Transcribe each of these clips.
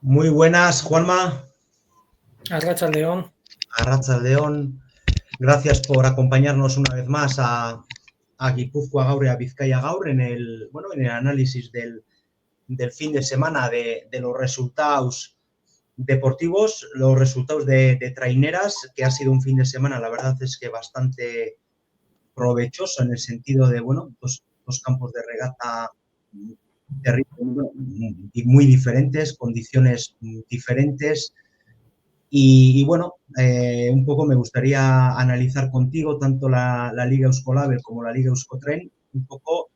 Muy buenas, Juanma. Arratsaldeon. Arratsaldeon. Gracias por acompañarnos una vez más a Gipuzkoa Gaur y a Bizkaia Gaur en el análisis del fin de semana de los resultados deportivos, los resultados de traineras, que ha sido un fin de semana, la verdad es que bastante provechoso en el sentido de, dos campos de regata muy diferentes, condiciones diferentes. Un poco me gustaría analizar contigo tanto la Liga Euskolabel como la Liga Euskotren, un poco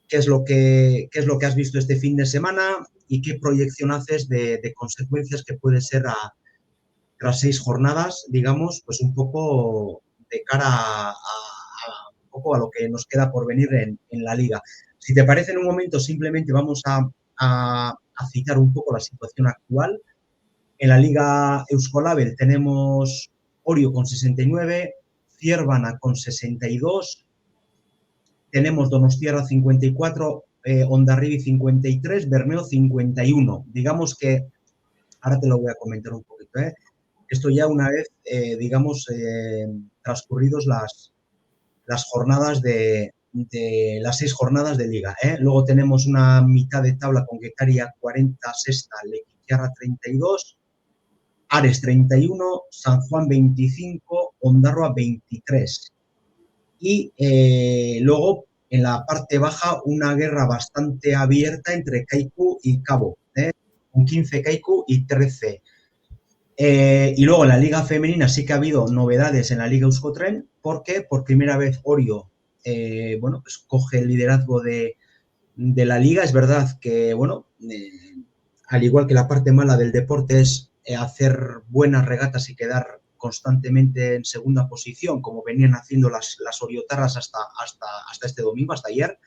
qué es lo que has visto este fin de semana y qué proyección haces de consecuencias que puede ser tras 6 jornadas, digamos, pues un poco de cara un poco a lo que nos queda por venir en la Liga. Si te parece, en un momento simplemente vamos a citar un poco la situación actual. En la Liga Euskolabel tenemos Orio con 69, Ciervana con 62, tenemos Donostiarra 54, Hondarribia 53, Bermeo 51. Digamos que, ahora te lo voy a comentar un poquito, esto ya una vez, transcurridos las jornadas de las 6 jornadas de Liga. Luego tenemos una mitad de tabla con Getaria 40, sexta, Lequitiarra 32, Ares 31, San Juan 25, Ondarroa 23. Y luego, en la parte baja, una guerra bastante abierta entre Kaiku y Cabo, con 15 Kaiku y 13. Y luego en la Liga Femenina sí que ha habido novedades en la Liga Euskotren, porque por primera vez Orio pues coge el liderazgo de la Liga. Es verdad que, al igual que la parte mala del deporte es hacer buenas regatas y quedar constantemente en segunda posición, como venían haciendo las oriotarras hasta este domingo, hasta ayer,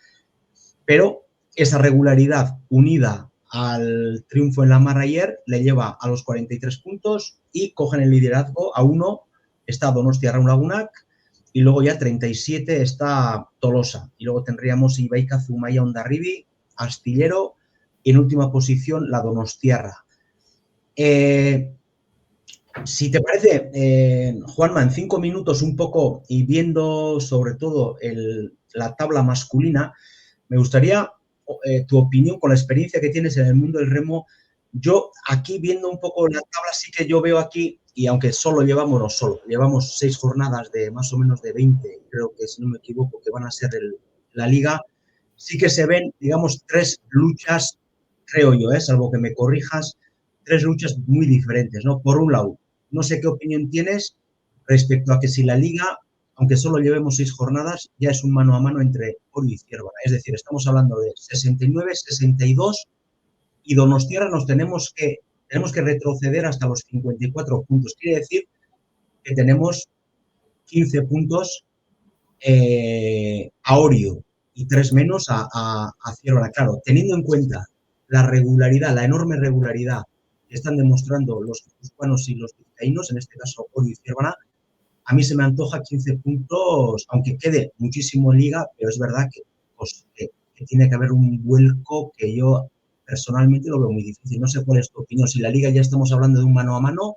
pero esa regularidad unida al triunfo en la Mar ayer le lleva a los 43 puntos y cogen el liderazgo. A uno está Donostia Raun Lagunak y luego ya 37 está Tolosa. Y luego tendríamos Ibaika, Zumaya, Hondarribia, Astillero y en última posición la Donostiarra. Si te parece, Juanma, en 5 minutos un poco y viendo sobre todo la tabla masculina, me gustaría tu opinión con la experiencia que tienes en el mundo del remo. Yo aquí viendo un poco la tabla, sí que yo veo aquí, y aunque llevamos 6 jornadas de más o menos de 20, creo que si no me equivoco, que van a ser la Liga, sí que se ven, digamos, 3 luchas, creo yo, salvo que me corrijas, 3 luchas muy diferentes, ¿no? Por un lado, no sé qué opinión tienes respecto a que si la Liga, aunque solo llevemos 6 jornadas, ya es un mano a mano entre Orio y Ciervana. Es decir, estamos hablando de 69, 62 y Donostiarra tenemos que retroceder hasta los 54 puntos. Quiere decir que tenemos 15 puntos a Orio y 3 menos a Ciervana. Claro, teniendo en cuenta la regularidad, la enorme regularidad que están demostrando los guipuzcoanos y los vizcaínos, en este caso Orio y Ciervana, a mí se me antoja 15 puntos, aunque quede muchísimo en Liga, pero es verdad que tiene que haber un vuelco que yo personalmente lo veo muy difícil. No sé cuál es tu opinión, si la Liga ya estamos hablando de un mano a mano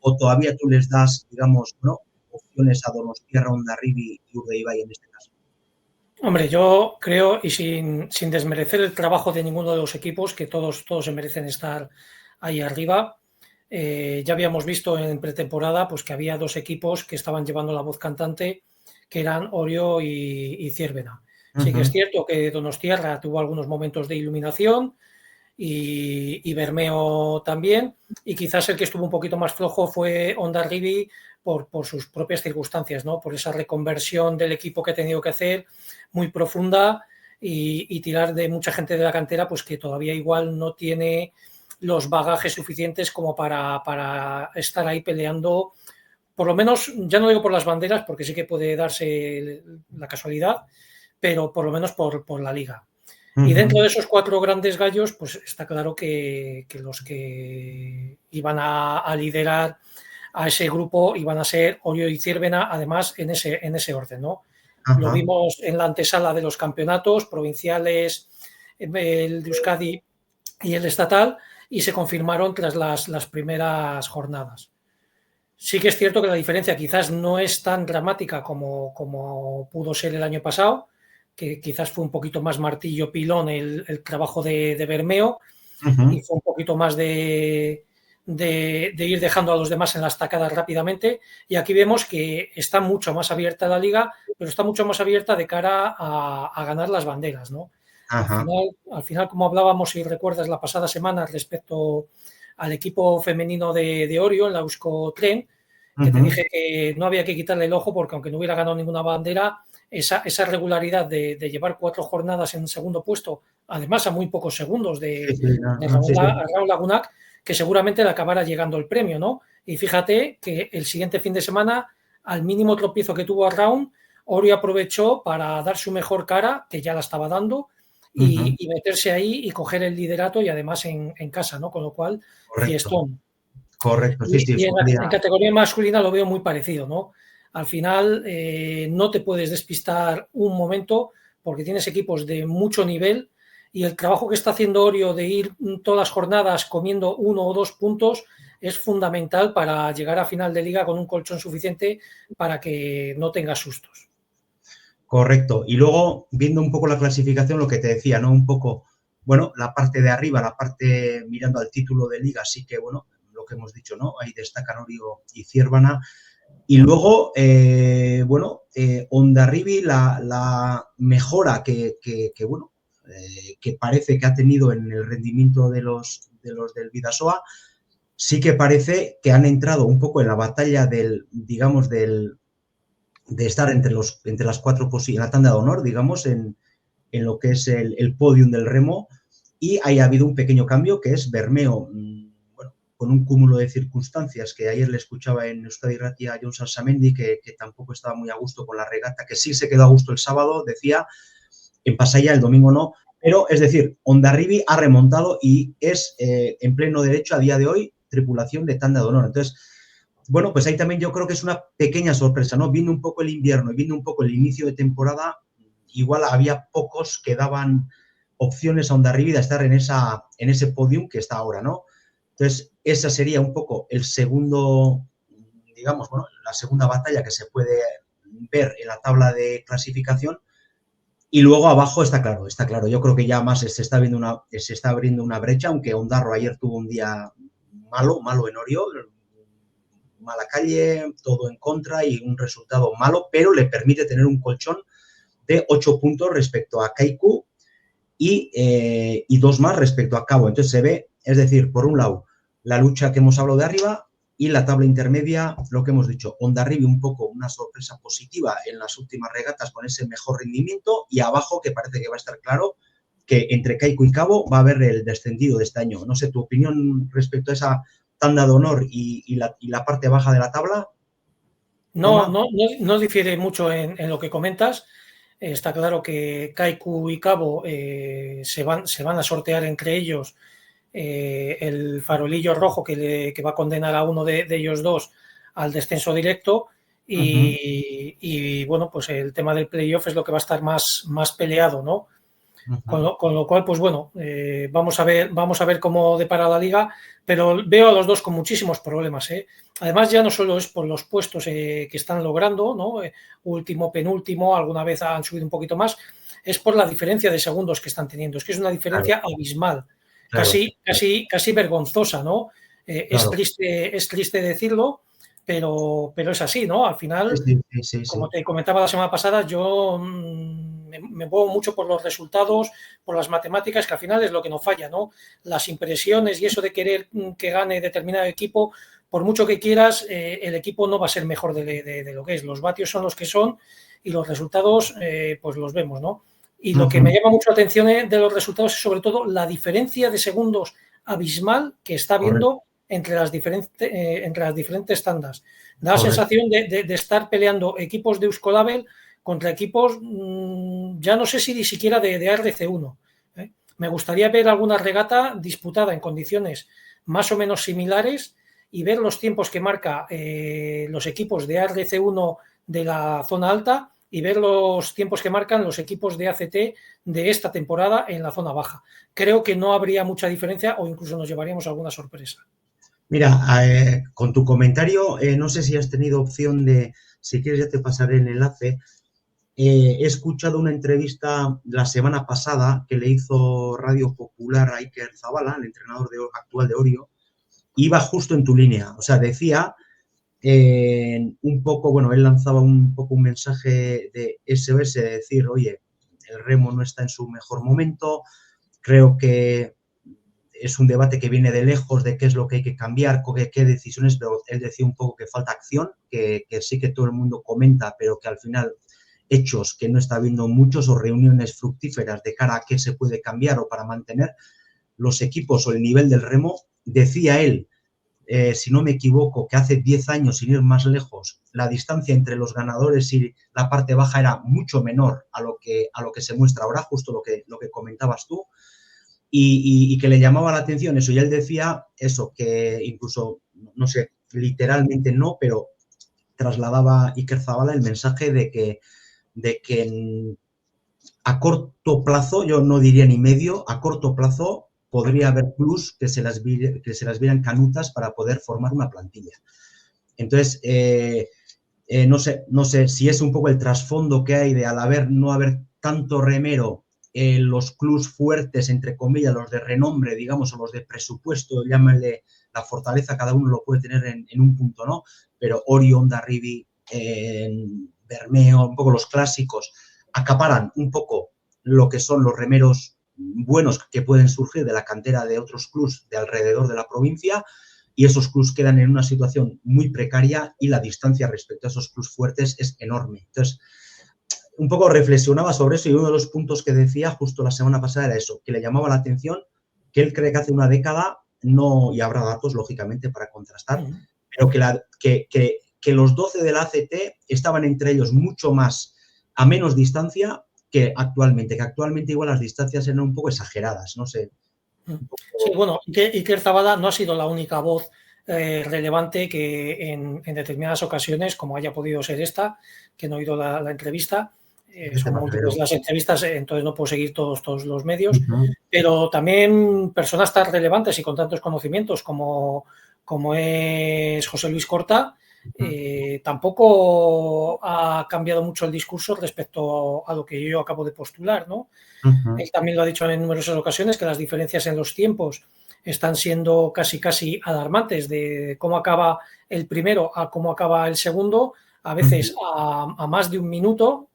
o todavía tú les das, digamos, ¿no?, opciones a Donostiarra, Hondarribia y Urdaibai en este caso. Hombre, yo creo, y sin desmerecer el trabajo de ninguno de los equipos, que todos se merecen estar ahí arriba. Ya habíamos visto en pretemporada pues que había 2 equipos que estaban llevando la voz cantante, que eran Orio y Ciervena. Sí que es cierto que Donostiarra tuvo algunos momentos de iluminación y Bermeo también, y quizás el que estuvo un poquito más flojo fue Hondarribia por sus propias circunstancias, ¿no? Por esa reconversión del equipo que ha tenido que hacer muy profunda y tirar de mucha gente de la cantera, pues que todavía igual no tiene los bagajes suficientes como para estar ahí peleando, por lo menos, ya no digo por las banderas, porque sí que puede darse la casualidad, pero por lo menos por la Liga. Y dentro de esos 4 grandes gallos, pues está claro que los que iban a liderar a ese grupo iban a ser Orio y Ciervena, además en ese orden, ¿no? Lo vimos en la antesala de los campeonatos provinciales, el de Euskadi y el estatal, y se confirmaron tras las primeras jornadas. Sí que es cierto que la diferencia quizás no es tan dramática como pudo ser el año pasado, que quizás fue un poquito más martillo pilón el trabajo de Bermeo, y fue un poquito más de ir dejando a los demás en las tacadas rápidamente, y aquí vemos que está mucho más abierta la liga, pero está mucho más abierta de cara a ganar las banderas, ¿no? Al final, como hablábamos, si recuerdas la pasada semana respecto al equipo femenino de Orio, en la Euskotren, que te dije que no había que quitarle el ojo porque aunque no hubiera ganado ninguna bandera, esa regularidad de llevar 4 jornadas en segundo puesto, además a muy pocos segundos de Raúl Lagunac, que seguramente le acabará llegando el premio, ¿no? Y fíjate que el siguiente fin de semana, al mínimo tropiezo que tuvo a Raúl, Orio aprovechó para dar su mejor cara, que ya la estaba dando, y meterse ahí y coger el liderato, y además en casa, ¿no? Con lo cual, fiestón. Correcto, sí. Y en categoría masculina lo veo muy parecido, ¿no? Al final no te puedes despistar un momento porque tienes equipos de mucho nivel, y el trabajo que está haciendo Orio de ir todas las jornadas comiendo 1 o 2 puntos es fundamental para llegar a final de liga con un colchón suficiente para que no tengas sustos. Correcto. Y luego, viendo un poco la clasificación, lo que te decía, ¿no? Un poco, bueno, la parte de arriba, la parte mirando al título de liga, sí que, bueno, lo que hemos dicho, ¿no? Ahí destacan Orio y Ciervana. Y luego, Hondarribia, la mejora que parece que ha tenido en el rendimiento de los del Bidasoa, sí que parece que han entrado un poco en la batalla de estar entre las 4 en la tanda de honor, digamos, en lo que es el podium del remo, y ahí ha habido un pequeño cambio, que es Bermeo, con un cúmulo de circunstancias, que ayer le escuchaba en Euskadi Irratia a Jon Salsamendi, que tampoco estaba muy a gusto con la regata, que sí se quedó a gusto el sábado, decía, en Pasaia el domingo no, pero es decir, Hondarribia ha remontado y es en pleno derecho a día de hoy tripulación de tanda de honor. Entonces, bueno, pues ahí también yo creo que es una pequeña sorpresa, ¿no? Viendo un poco el invierno y viendo un poco el inicio de temporada, igual había pocos que daban opciones a Hondarribia de estar en ese podium que está ahora, ¿no? Entonces, esa sería un poco el segundo, digamos, bueno, la segunda batalla que se puede ver en la tabla de clasificación. Y luego abajo está claro. Yo creo que ya más se está abriendo una brecha, aunque Ondarro ayer tuvo un día malo en Orio, mala calle, todo en contra y un resultado malo, pero le permite tener un colchón de 8 puntos respecto a Kaiku y 2 más respecto a Cabo. Entonces se ve, es decir, por un lado, la lucha que hemos hablado de arriba, y la tabla intermedia, lo que hemos dicho, Hondarribia un poco una sorpresa positiva en las últimas regatas con ese mejor rendimiento, y abajo, que parece que va a estar claro, que entre Kaiku y Cabo va a haber el descendido de este año. No sé, tu opinión respecto a esa tanda de honor y la parte baja de la tabla. No difiere mucho en lo que comentas. Está claro que Kaiku y Cabo se van a sortear entre ellos el farolillo rojo que va a condenar a uno de ellos dos al descenso directo, y bueno, pues el tema del playoff es lo que va a estar más peleado, ¿no? Con lo cual, pues bueno, vamos a ver cómo depara la liga, pero veo a los dos con muchísimos problemas, ¿eh? Además, ya no solo es por los puestos que están logrando, ¿no? Último, penúltimo, alguna vez han subido un poquito más, es por la diferencia de segundos que están teniendo. Es que es una diferencia abismal, casi vergonzosa, ¿no? Claro. Es triste decirlo, pero es así, ¿no? Al final, como te comentaba la semana pasada, yo me muevo mucho por los resultados, por las matemáticas, que al final es lo que nos falla, ¿no? Las impresiones y eso de querer que gane determinado equipo, por mucho que quieras, el equipo no va a ser mejor de lo que es. Los vatios son los que son y los resultados, pues los vemos, ¿no? Y lo que me llama mucho la atención de los resultados es sobre todo la diferencia de segundos abismal que está habiendo entre las diferentes tandas. Da la sensación de estar peleando equipos de Euskolabel contra equipos, ya no sé si ni siquiera de ARC1. Me gustaría ver alguna regata disputada en condiciones más o menos similares y ver los tiempos que marca los equipos de ARC1 de la zona alta y ver los tiempos que marcan los equipos de ACT de esta temporada en la zona baja. Creo que no habría mucha diferencia o incluso nos llevaríamos alguna sorpresa. Mira, con tu comentario, no sé si has tenido opción de, si quieres ya te pasaré el enlace. He escuchado una entrevista la semana pasada que le hizo Radio Popular a Iker Zabala, el entrenador actual de Orio, iba justo en tu línea. O sea, decía un poco, bueno, él lanzaba un poco un mensaje de SOS, de decir, oye, el remo no está en su mejor momento, creo que es un debate que viene de lejos de qué es lo que hay que cambiar, qué decisiones, pero él decía un poco que falta acción, que sí que todo el mundo comenta, pero que al final hechos que no está habiendo muchos o reuniones fructíferas de cara a qué se puede cambiar o para mantener los equipos o el nivel del remo. Decía él, si no me equivoco, que hace 10 años, sin ir más lejos, la distancia entre los ganadores y la parte baja era mucho menor a lo que se muestra ahora, justo lo que comentabas tú, y que le llamaba la atención eso. Y él decía eso, que incluso, no sé, literalmente no, pero trasladaba Iker Zabala el mensaje de que a corto plazo, yo no diría ni medio, a corto plazo podría haber plus que se las vieran canutas para poder formar una plantilla. Entonces, no sé si es un poco el trasfondo que hay de no haber tanto remero, los clubs fuertes, entre comillas, los de renombre, digamos, o los de presupuesto, llámenle la fortaleza, cada uno lo puede tener en un punto, ¿no? Pero Orio, Hondarribia, Bermeo, un poco los clásicos, acaparan un poco lo que son los remeros buenos que pueden surgir de la cantera de otros clubs de alrededor de la provincia, y esos clubs quedan en una situación muy precaria y la distancia respecto a esos clubs fuertes es enorme. Entonces, un poco reflexionaba sobre eso y uno de los puntos que decía justo la semana pasada era eso, que le llamaba la atención, que él cree que hace una década, no, y habrá datos, lógicamente, para contrastar, pero que los 12 de la ACT estaban entre ellos mucho más a menos distancia que actualmente igual las distancias eran un poco exageradas, no sé. Sí, bueno, Iker Zabala no ha sido la única voz relevante que en determinadas ocasiones, como haya podido ser esta, que no he oído la entrevista, son múltiples las entrevistas, entonces no puedo seguir todos los medios, pero también personas tan relevantes y con tantos conocimientos como es José Luis Corta, tampoco ha cambiado mucho el discurso respecto a lo que yo acabo de postular, ¿no? Él también lo ha dicho en numerosas ocasiones, que las diferencias en los tiempos están siendo casi alarmantes, de cómo acaba el primero a cómo acaba el segundo, a veces a más de un minuto.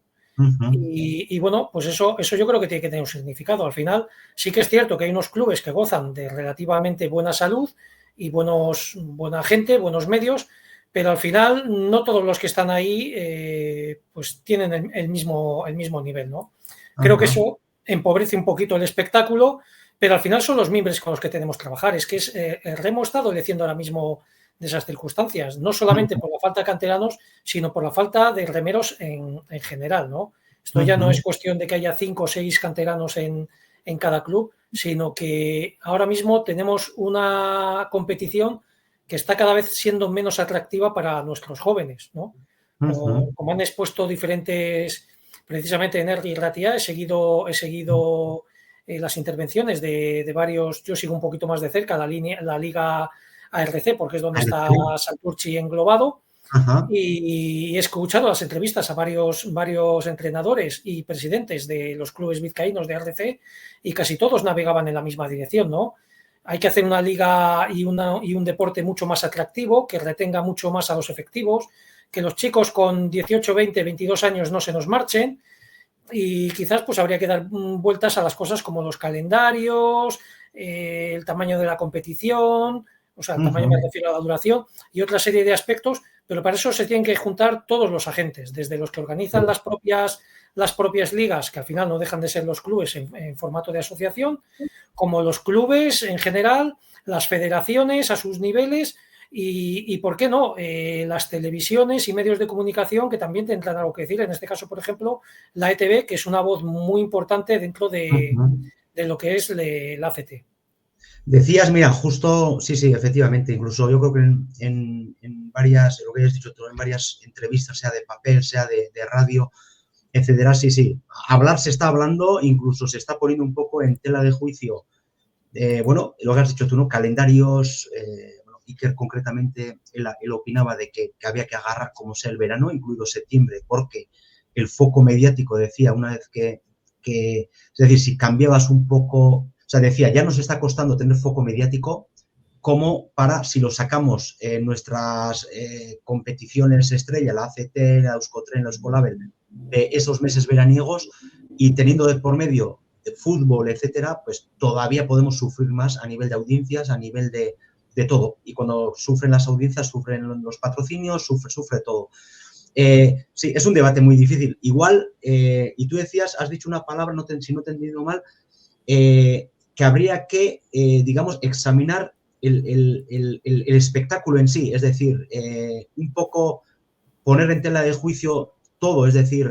Y bueno, pues eso yo creo que tiene que tener un significado. Al final sí que es cierto que hay unos clubes que gozan de relativamente buena salud y buena gente, buenos medios, pero al final no todos los que están ahí pues tienen el mismo nivel, ¿no? Creo que eso empobrece un poquito el espectáculo, pero al final son los mimbres con los que tenemos que trabajar. Es que el remo está adoleciendo ahora mismo de esas circunstancias, no solamente por la falta de canteranos, sino por la falta de remeros en general, ¿no? Esto ya no es cuestión de que haya 5 o 6 canteranos en cada club, sino que ahora mismo tenemos una competición que está cada vez siendo menos atractiva para nuestros jóvenes, ¿no? Como han expuesto diferentes, precisamente en Erri Ratia, he seguido las intervenciones de varios, yo sigo un poquito más de cerca la liga ARC, porque es donde está Santurchi englobado, y he escuchado las entrevistas a varios entrenadores y presidentes de los clubes vizcaínos de ARC y casi todos navegaban en la misma dirección, ¿no? Hay que hacer una liga y un deporte mucho más atractivo, que retenga mucho más a los efectivos, que los chicos con 18, 20, 22 años no se nos marchen, y quizás pues habría que dar vueltas a las cosas como los calendarios, el tamaño de la competición, o sea, el tamaño me refiero a la duración y otra serie de aspectos, pero para eso se tienen que juntar todos los agentes, desde los que organizan las propias ligas, que al final no dejan de ser los clubes en formato de asociación, como los clubes en general, las federaciones a sus niveles y ¿por qué no? Las televisiones y medios de comunicación que también tendrán algo que decir. En este caso, por ejemplo, la ETV, que es una voz muy importante dentro de lo que es la ACT. Decías, mira, justo, sí, efectivamente, incluso yo creo que en varias, lo que has dicho tú, en varias entrevistas, sea de papel, sea de radio, etcétera. Sí, sí. Hablar se está hablando, incluso se está poniendo un poco en tela de juicio. Bueno, lo que has dicho tú, ¿no? Calendarios. Bueno, Iker concretamente, él opinaba de que había que agarrar como sea el verano, incluido septiembre, porque el foco mediático decía una vez es decir, si cambiabas un poco, o sea, decía, ya nos está costando tener foco mediático, como para, si lo sacamos en nuestras competiciones estrella, la ACT, la Euskotren, la Euskolabel, de esos meses veraniegos, y teniendo de por medio de fútbol, etcétera, pues todavía podemos sufrir más a nivel de audiencias, a nivel de todo. Y cuando sufren las audiencias, sufren los patrocinios, sufre todo. Sí, es un debate muy difícil. Igual, y tú decías, has dicho una palabra, si no te he entendido mal, que habría que, digamos, examinar el espectáculo en sí, es decir, un poco poner en tela de juicio todo, es decir,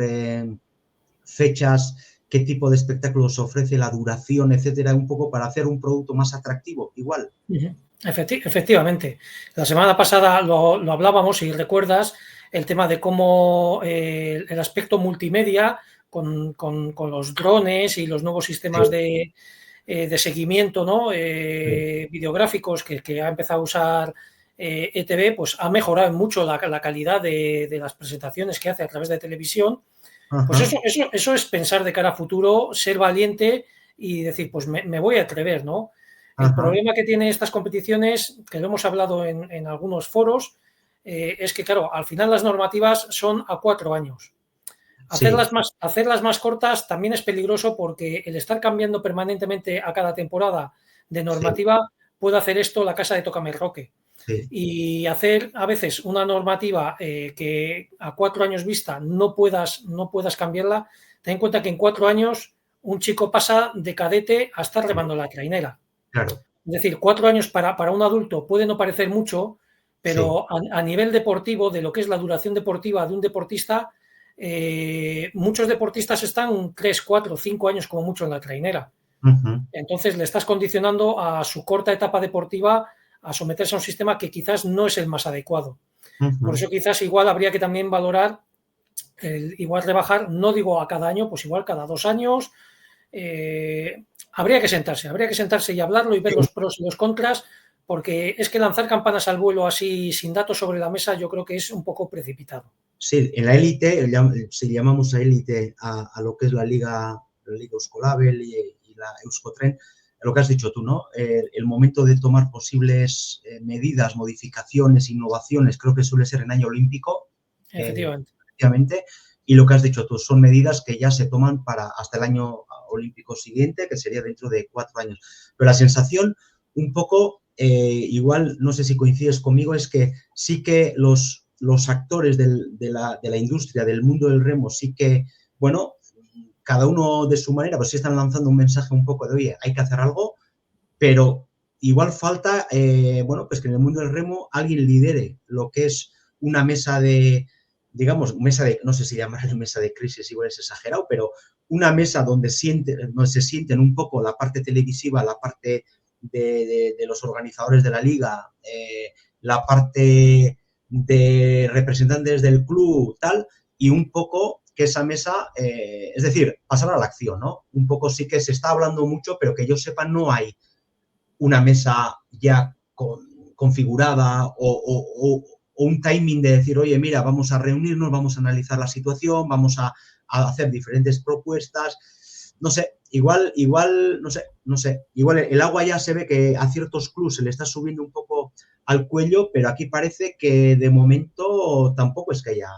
fechas, qué tipo de espectáculos se ofrece, la duración, etcétera, un poco para hacer un producto más atractivo, igual. Efectivamente. La semana pasada lo hablábamos, si recuerdas, el tema de cómo el aspecto multimedia con los drones y los nuevos sistemas Sí. de seguimiento, ¿no? Sí. Videográficos que ha empezado a usar ETV, pues ha mejorado mucho la calidad de las presentaciones que hace a través de televisión. Pues Ajá. eso es pensar de cara a futuro, ser valiente y decir, pues me voy a atrever, ¿no? El Ajá. problema que tienen estas competiciones, que lo hemos hablado en algunos foros, es que, claro, al final las normativas son a 4 años. Sí. Hacerlas más cortas también es peligroso porque el estar cambiando permanentemente a cada temporada de Sí. normativa puede hacer esto la casa de Tócame el Roque. Sí. Y hacer a veces una normativa que a 4 años vista no puedas cambiarla, ten en cuenta que en 4 años un chico pasa de cadete a estar remando la trainera. Claro. Es decir, 4 años para un adulto puede no parecer mucho, Sí. pero a nivel deportivo, de lo que es la duración deportiva de un deportista, muchos deportistas están 3, 4, 5 años como mucho en la trainera. Uh-huh. Entonces le estás condicionando a su corta etapa deportiva a someterse a un sistema que quizás no es el más adecuado. Por Uh-huh. eso quizás igual habría que también valorar, igual rebajar, no digo a cada año, pues igual cada 2 años. Habría que sentarse y hablarlo y ver los pros y los contras, porque es que lanzar campanas al vuelo así sin datos sobre la mesa yo creo que es un poco precipitado. Sí, en la élite, si llamamos a élite a lo que es la Liga Euskolabel y la Euskotren, lo que has dicho tú, ¿no? El momento de tomar posibles medidas, modificaciones, innovaciones, creo que suele ser en año olímpico, Efectivamente. efectivamente, y lo que has dicho tú, son medidas que ya se toman para hasta el año olímpico siguiente, que sería dentro de 4 años. Pero la sensación, un poco, igual, no sé si coincides conmigo, es que sí que los actores de la industria, del mundo del remo, sí que, bueno, cada uno de su manera, pues sí están lanzando un mensaje un poco de, oye, hay que hacer algo, pero igual falta, bueno, pues que en el mundo del remo alguien lidere lo que es una mesa de, digamos, no sé si llamarle mesa de crisis, igual es exagerado, pero una mesa donde se sienten un poco la parte televisiva, la parte de los organizadores de la liga, la parte de representantes del club, tal, y un poco que esa mesa, es decir, pasar a la acción, ¿no? Un poco sí que se está hablando mucho, pero que yo sepa no hay una mesa ya configurada o un timing de decir, oye, mira, vamos a reunirnos, vamos a analizar la situación, vamos a hacer diferentes propuestas. No sé, igual, no sé. Igual el agua ya se ve que a ciertos clubs se le está subiendo un poco al cuello, pero aquí parece que de momento tampoco es que haya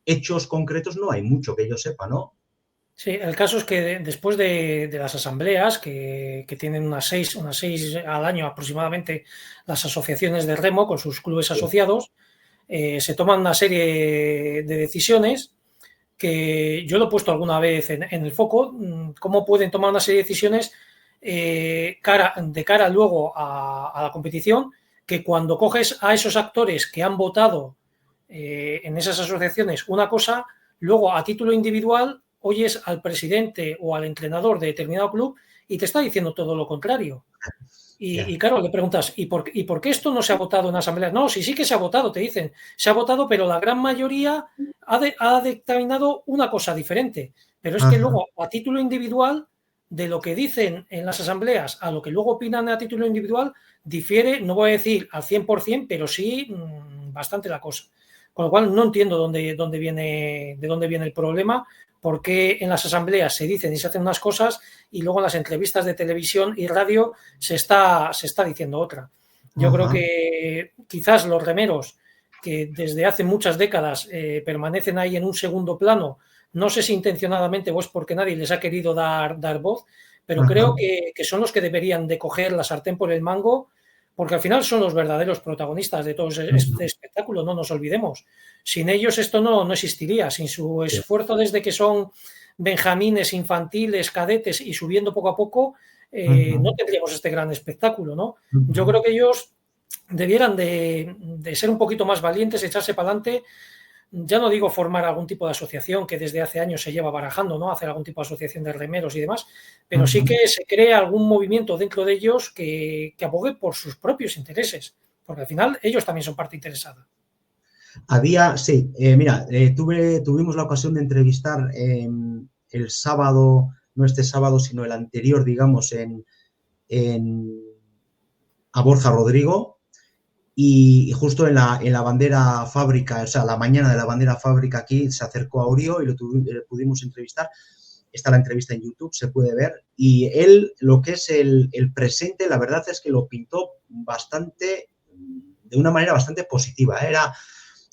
hechos concretos, no hay mucho que yo sepa, ¿no? Sí, el caso es que después de las asambleas, que tienen unas seis al año aproximadamente, las asociaciones de remo con sus clubes Sí. asociados, se toman una serie de decisiones que yo lo he puesto alguna vez en el foco, cómo pueden tomar una serie de decisiones de cara luego a la competición, que cuando coges a esos actores que han votado en esas asociaciones una cosa, luego a título individual oyes al presidente o al entrenador de determinado club y te está diciendo todo lo contrario. Ya. Y claro, le preguntas, ¿y por qué esto no se ha votado en asamblea? No, sí que se ha votado, te dicen. Se ha votado, pero la gran mayoría ha dictaminado una cosa diferente. Pero es que Ajá. luego, a título individual, de lo que dicen en las asambleas a lo que luego opinan a título individual, difiere, no voy a decir al 100%, pero sí bastante la cosa. Con lo cual no entiendo de dónde viene el problema, por qué en las asambleas se dicen y se hacen unas cosas y luego en las entrevistas de televisión y radio se está diciendo otra. Yo creo que quizás los remeros, que desde hace muchas décadas permanecen ahí en un segundo plano, no sé si intencionadamente o es porque nadie les ha querido dar voz, pero creo que son los que deberían de coger la sartén por el mango, porque al final son los verdaderos protagonistas de todo este espectáculo, no nos olvidemos. Sin ellos esto no existiría, sin su esfuerzo desde que son benjamines, infantiles, cadetes y subiendo poco a poco, no tendríamos este gran espectáculo, ¿no? Yo creo que ellos debieran de ser un poquito más valientes, echarse para adelante. Ya no digo formar algún tipo de asociación que desde hace años se lleva barajando, ¿no? Hacer algún tipo de asociación de remeros y demás, pero sí que se cree algún movimiento dentro de ellos que abogue por sus propios intereses, porque al final ellos también son parte interesada. Sí, mira, tuvimos la ocasión de entrevistar el sábado, no este sábado, sino el anterior, digamos, a Borja Rodrigo, y justo en la bandera fábrica, o sea, la mañana de la bandera fábrica aquí, se acercó a Orio y le pudimos entrevistar. Está la entrevista en YouTube, se puede ver, y él, lo que es el presente, la verdad es que lo pintó de una manera bastante positiva.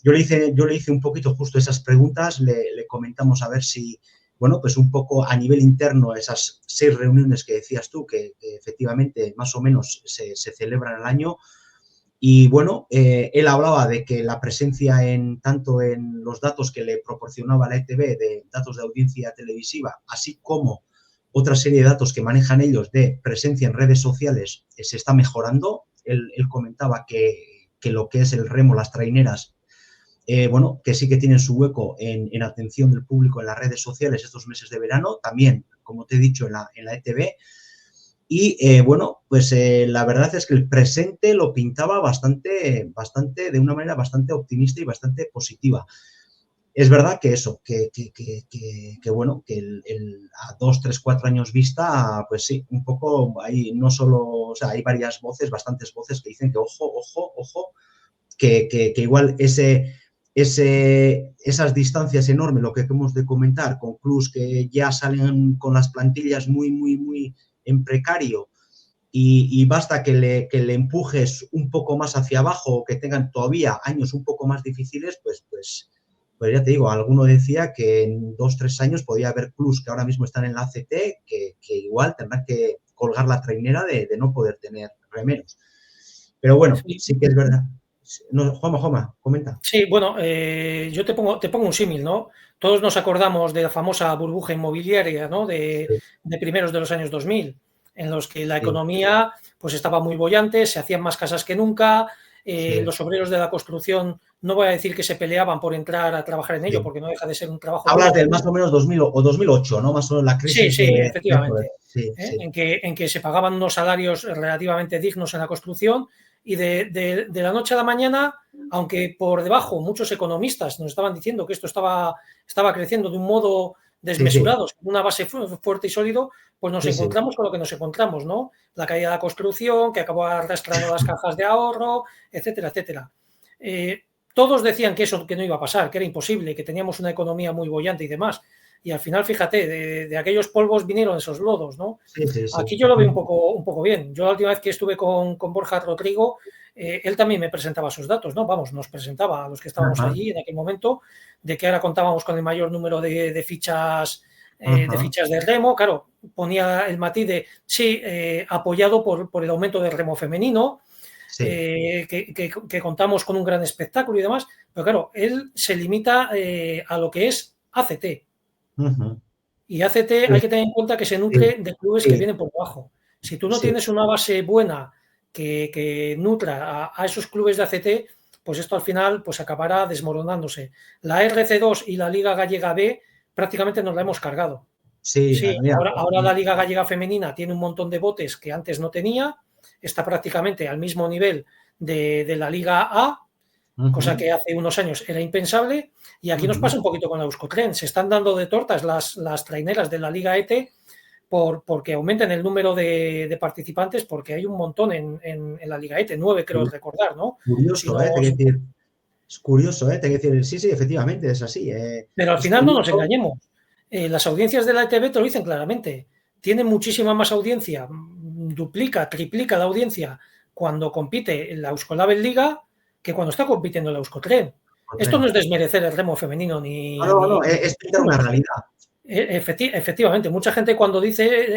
Yo le hice un poquito justo esas preguntas, le comentamos a ver si, bueno, pues un poco a nivel interno, esas 6 reuniones que decías tú, que efectivamente más o menos se celebran al año. Y bueno, él hablaba de que la presencia tanto en los datos que le proporcionaba la ETV, de datos de audiencia televisiva, así como otra serie de datos que manejan ellos de presencia en redes sociales, se está mejorando. Él comentaba que lo que es el remo, las traineras, bueno, que sí que tienen su hueco en atención del público en las redes sociales estos meses de verano, también, como te he dicho, en la ETV. Y bueno, pues la verdad es que el presente lo pintaba bastante, de una manera bastante optimista y bastante positiva. Es verdad que eso, que bueno, que a 2, 3, 4 años vista, pues sí, un poco hay no solo, o sea, hay varias voces, bastantes voces que dicen que ojo, que igual esas distancias enormes, lo que hemos de comentar, con clubs que ya salen con las plantillas muy en precario, y basta que le empujes un poco más hacia abajo o que tengan todavía años un poco más difíciles, pues ya te digo, alguno decía que en 2, 3 años podía haber clubs que ahora mismo están en la ACT que igual tendrán que colgar la trainera de no poder tener remeros. Pero bueno, sí que es verdad. No, Juanma, comenta. Sí, bueno, yo te pongo un símil, ¿no? Todos nos acordamos de la famosa burbuja inmobiliaria, ¿no? De primeros de los años 2000, en los que la economía pues estaba muy boyante, se hacían más casas que nunca, los obreros de la construcción, no voy a decir que se peleaban por entrar a trabajar en ello, porque no deja de ser un trabajo Hablas duro. del más o menos 2000 o 2008, ¿no? Más o menos la crisis Sí, efectivamente. Sí. En que se pagaban unos salarios relativamente dignos en la construcción y de la noche a la mañana, aunque por debajo muchos economistas nos estaban diciendo que esto estaba creciendo de un modo desmesurado, con una base fuerte y sólido, pues nos encontramos con lo que nos encontramos, ¿no? La caída de la construcción, que acabó arrastrando las cajas de ahorro, etcétera, etcétera. Todos decían que eso que no iba a pasar, que era imposible, que teníamos una economía muy boyante y demás. Y al final, fíjate, de aquellos polvos vinieron esos lodos, ¿no? Sí. Aquí yo lo veo un poco bien. Yo la última vez que estuve con Borja Rodrigo, él también me presentaba sus datos, ¿no? Vamos, nos presentaba a los que estábamos allí en aquel momento, de que ahora contábamos con el mayor número de fichas de remo. Claro, ponía el matiz de, sí, apoyado por el aumento del remo femenino, que contamos con un gran espectáculo y demás, pero claro, él se limita a lo que es ACT. Y ACT hay que tener en cuenta que se nutre de clubes que vienen por debajo. Si tú no tienes una base buena que nutra a esos clubes de ACT, pues esto al final pues acabará desmoronándose. La RC2 y la Liga Gallega B prácticamente nos la hemos cargado. Sí, Sí, mira, ahora la Liga Gallega Femenina tiene un montón de botes que antes no tenía, está prácticamente al mismo nivel de la Liga A, cosa ujú, que hace unos años era impensable, y aquí nos ujú. pasa un poquito con la Euskotren. Se están dando de tortas las traineras de la Liga ET porque aumenten el número de participantes, porque hay un montón en la Liga ET, 9 creo recordar, ¿no? Si Curioso, no, te quiero decir, es curioso, te quiero decir, sí, sí, efectivamente, es así. pero al Es final no nos curioso. engañemos. Las audiencias de la ETV te lo dicen claramente. Tienen muchísima más audiencia, duplica, triplica la audiencia cuando compite en la Euskolabel Liga que cuando está compitiendo en la Euskotren. Esto no es desmerecer el remo femenino No, no, no, es pintar una realidad. Efectivamente, mucha gente cuando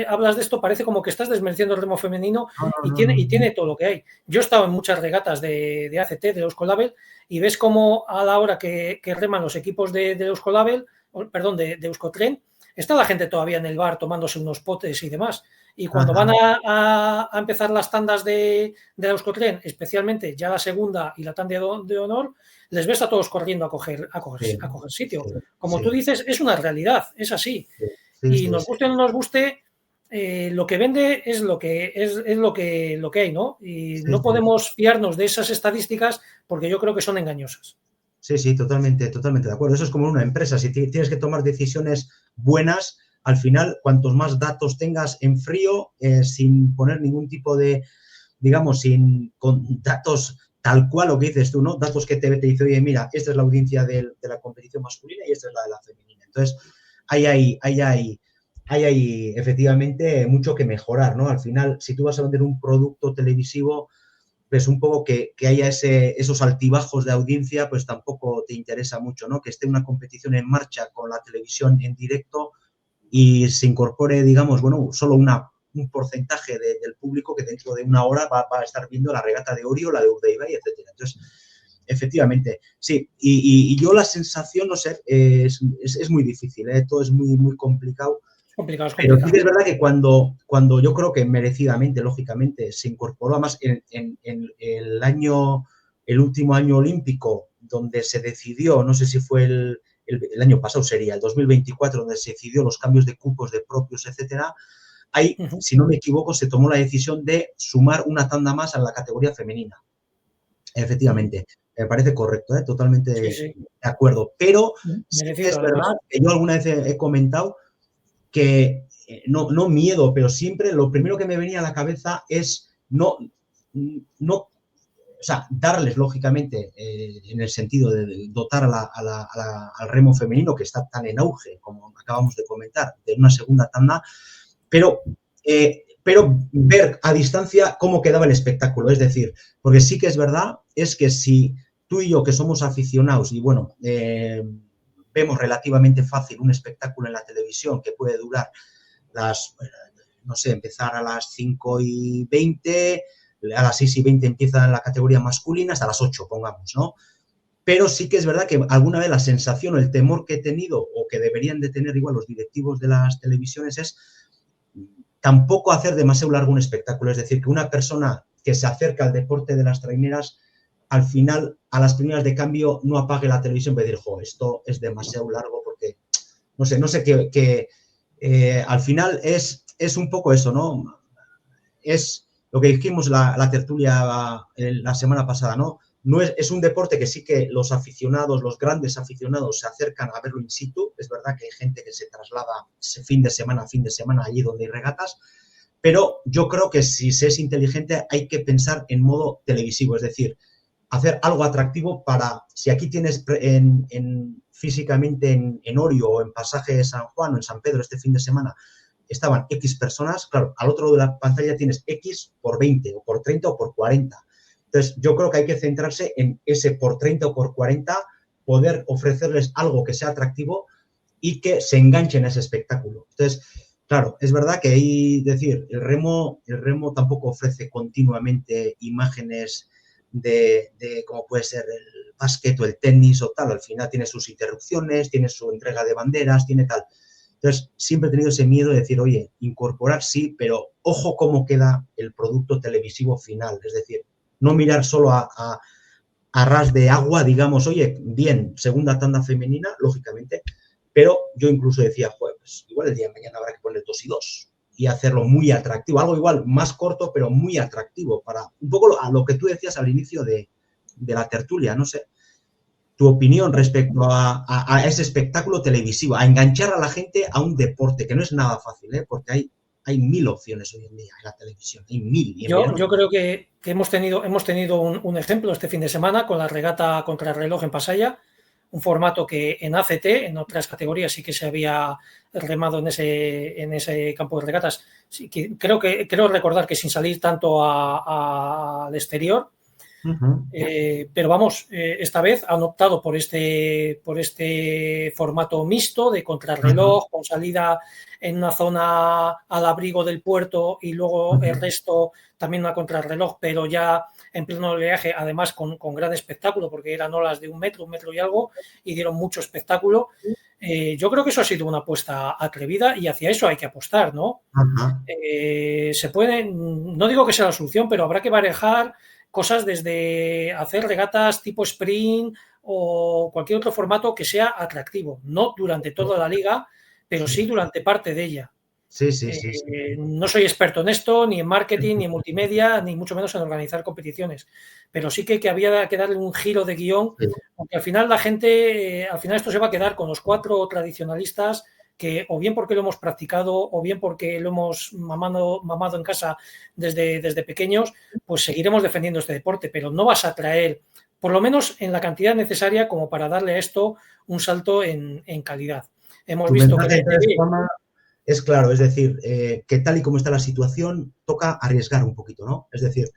hablas de esto parece como que estás desmereciendo el remo femenino No, y no, no, tiene, no, y no. tiene todo lo que hay. Yo he estado en muchas regatas de ACT, de Euskolabel, y ves como a la hora que reman los equipos de Euskolabel, perdón, de Euskotren, está la gente todavía en el bar tomándose unos potes y demás. Y cuando Ajá, van a empezar las tandas de Euskotren, especialmente ya la segunda y la tanda de honor, les ves a todos corriendo sí, a coger sitio. sí, Como tú sí, dices, es una realidad, es así. sí, sí, Y sí, nos sí. guste o no nos guste, lo que vende es lo que hay, ¿no? Y Sí, no sí. podemos fiarnos de esas estadísticas porque yo creo que son engañosas. Sí, sí, totalmente, totalmente de acuerdo. Eso es como una empresa. Si tienes que tomar decisiones buenas, al final, cuantos más datos tengas en frío, sin poner ningún tipo de, digamos, con datos tal cual lo que dices tú, ¿no? Datos que te dice, oye, mira, esta es la audiencia de la competición masculina y esta es la de la femenina. Entonces, hay efectivamente mucho que mejorar, ¿no? Al final, si tú vas a vender un producto televisivo, pues un poco que haya esos altibajos de audiencia, pues tampoco te interesa mucho, ¿no? Que esté una competición en marcha con la televisión en directo y se incorpore, digamos, bueno, solo un porcentaje del público que dentro de una hora va a estar viendo la regata de Orio, la de Urdaibai, etcétera. Entonces, efectivamente, sí. Y yo la sensación, no sé, es muy difícil, todo es muy, muy complicado. Es complicado, es Pero sí que complicado. es verdad que cuando yo creo que merecidamente, lógicamente, se incorporó además en el último año olímpico, donde se decidió, no sé si fue el año pasado sería, el 2024, donde se decidió los cambios de cupos de propios, etcétera, ahí, Uh -huh. si no me equivoco, se tomó la decisión de sumar una tanda más a la categoría femenina. Uh -huh. Efectivamente, me parece correcto, totalmente Sí, de sí. acuerdo. Pero sí que Merecido, es verdad además. que yo alguna vez he comentado que no miedo, pero siempre lo primero que me venía a la cabeza es o sea, darles, lógicamente, en el sentido de dotar al remo femenino, que está tan en auge, como acabamos de comentar, de una segunda tanda, pero ver a distancia cómo quedaba el espectáculo. Es decir, porque sí que es verdad, es que si tú y yo, que somos aficionados, y bueno, vemos relativamente fácil un espectáculo en la televisión que puede durar no sé, empezar a las 5:20, a las 6:20 empieza la categoría masculina, hasta las 8, pongamos, ¿no? Pero sí que es verdad que alguna vez la sensación o el temor que he tenido, o que deberían de tener igual los directivos de las televisiones, es tampoco hacer demasiado largo un espectáculo. Es decir, que una persona que se acerca al deporte de las traineras, al final, a las primeras de cambio, no apague la televisión para decir, jo, esto es demasiado largo porque, no sé que al final es un poco eso, ¿no? Es lo que dijimos la tertulia la semana pasada, ¿no? No es un deporte que sí que los aficionados, los grandes aficionados, se acercan a verlo in situ. Es verdad que hay gente que se traslada fin de semana allí donde hay regatas, pero yo creo que si se es inteligente hay que pensar en modo televisivo, es decir, hacer algo atractivo para, si aquí tienes físicamente en Orio o en Pasaje de San Juan o en San Pedro este fin de semana, estaban X personas, claro, al otro lado de la pantalla tienes X por 20 o por 30 o por 40. Entonces, yo creo que hay que centrarse en ese por 30 o por 40, poder ofrecerles algo que sea atractivo y que se enganchen a ese espectáculo. Entonces, claro, es verdad que ahí decir, el remo tampoco ofrece continuamente imágenes de cómo puede ser el básquet o el tenis o tal. Al final tiene sus interrupciones, tiene su entrega de banderas, tiene tal. Entonces, siempre he tenido ese miedo de decir, oye, incorporar sí, pero ojo cómo queda el producto televisivo final. Es decir, no mirar solo a ras de agua, digamos, oye, bien, segunda tanda femenina, lógicamente, pero yo incluso decía, pues igual el día de mañana habrá que poner 2 y 2 y hacerlo muy atractivo, algo igual más corto, pero muy atractivo, para un poco a lo que tú decías al inicio de la tertulia, no sé, tu opinión respecto a ese espectáculo televisivo, a enganchar a la gente a un deporte, que no es nada fácil, porque hay 1000 opciones hoy en día en la televisión, hay 1000. Yo creo que hemos tenido un ejemplo este fin de semana con la regata contrarreloj en Pasaya, un formato que en ACT, en otras categorías, sí que se había remado en ese campo de regatas. Sí, creo recordar que sin salir tanto al exterior. Pero vamos, esta vez han optado por este formato mixto de contrarreloj, con salida en una zona al abrigo del puerto y luego el resto también una contrarreloj, pero ya en pleno oleaje, además con gran espectáculo, porque eran olas de un metro y algo, y dieron mucho espectáculo. Yo creo que eso ha sido una apuesta atrevida y hacia eso hay que apostar, ¿no? Se puede, no digo que sea la solución, pero habrá que barajar cosas desde hacer regatas tipo sprint o cualquier otro formato que sea atractivo, no durante toda la liga, pero sí durante parte de ella. Sí. No soy experto en esto, ni en marketing, ni en multimedia, ni mucho menos en organizar competiciones, pero sí que había que darle un giro de guión, porque al final la gente, al final esto se va a quedar con los 4 tradicionalistas que o bien porque lo hemos practicado o bien porque lo hemos mamado en casa desde pequeños, pues seguiremos defendiendo este deporte, pero no vas a traer, por lo menos en la cantidad necesaria como para darle a esto un salto en calidad. Hemos visto que la ETV... Es claro, es decir, que tal y como está la situación, toca arriesgar un poquito, ¿no? Es decir,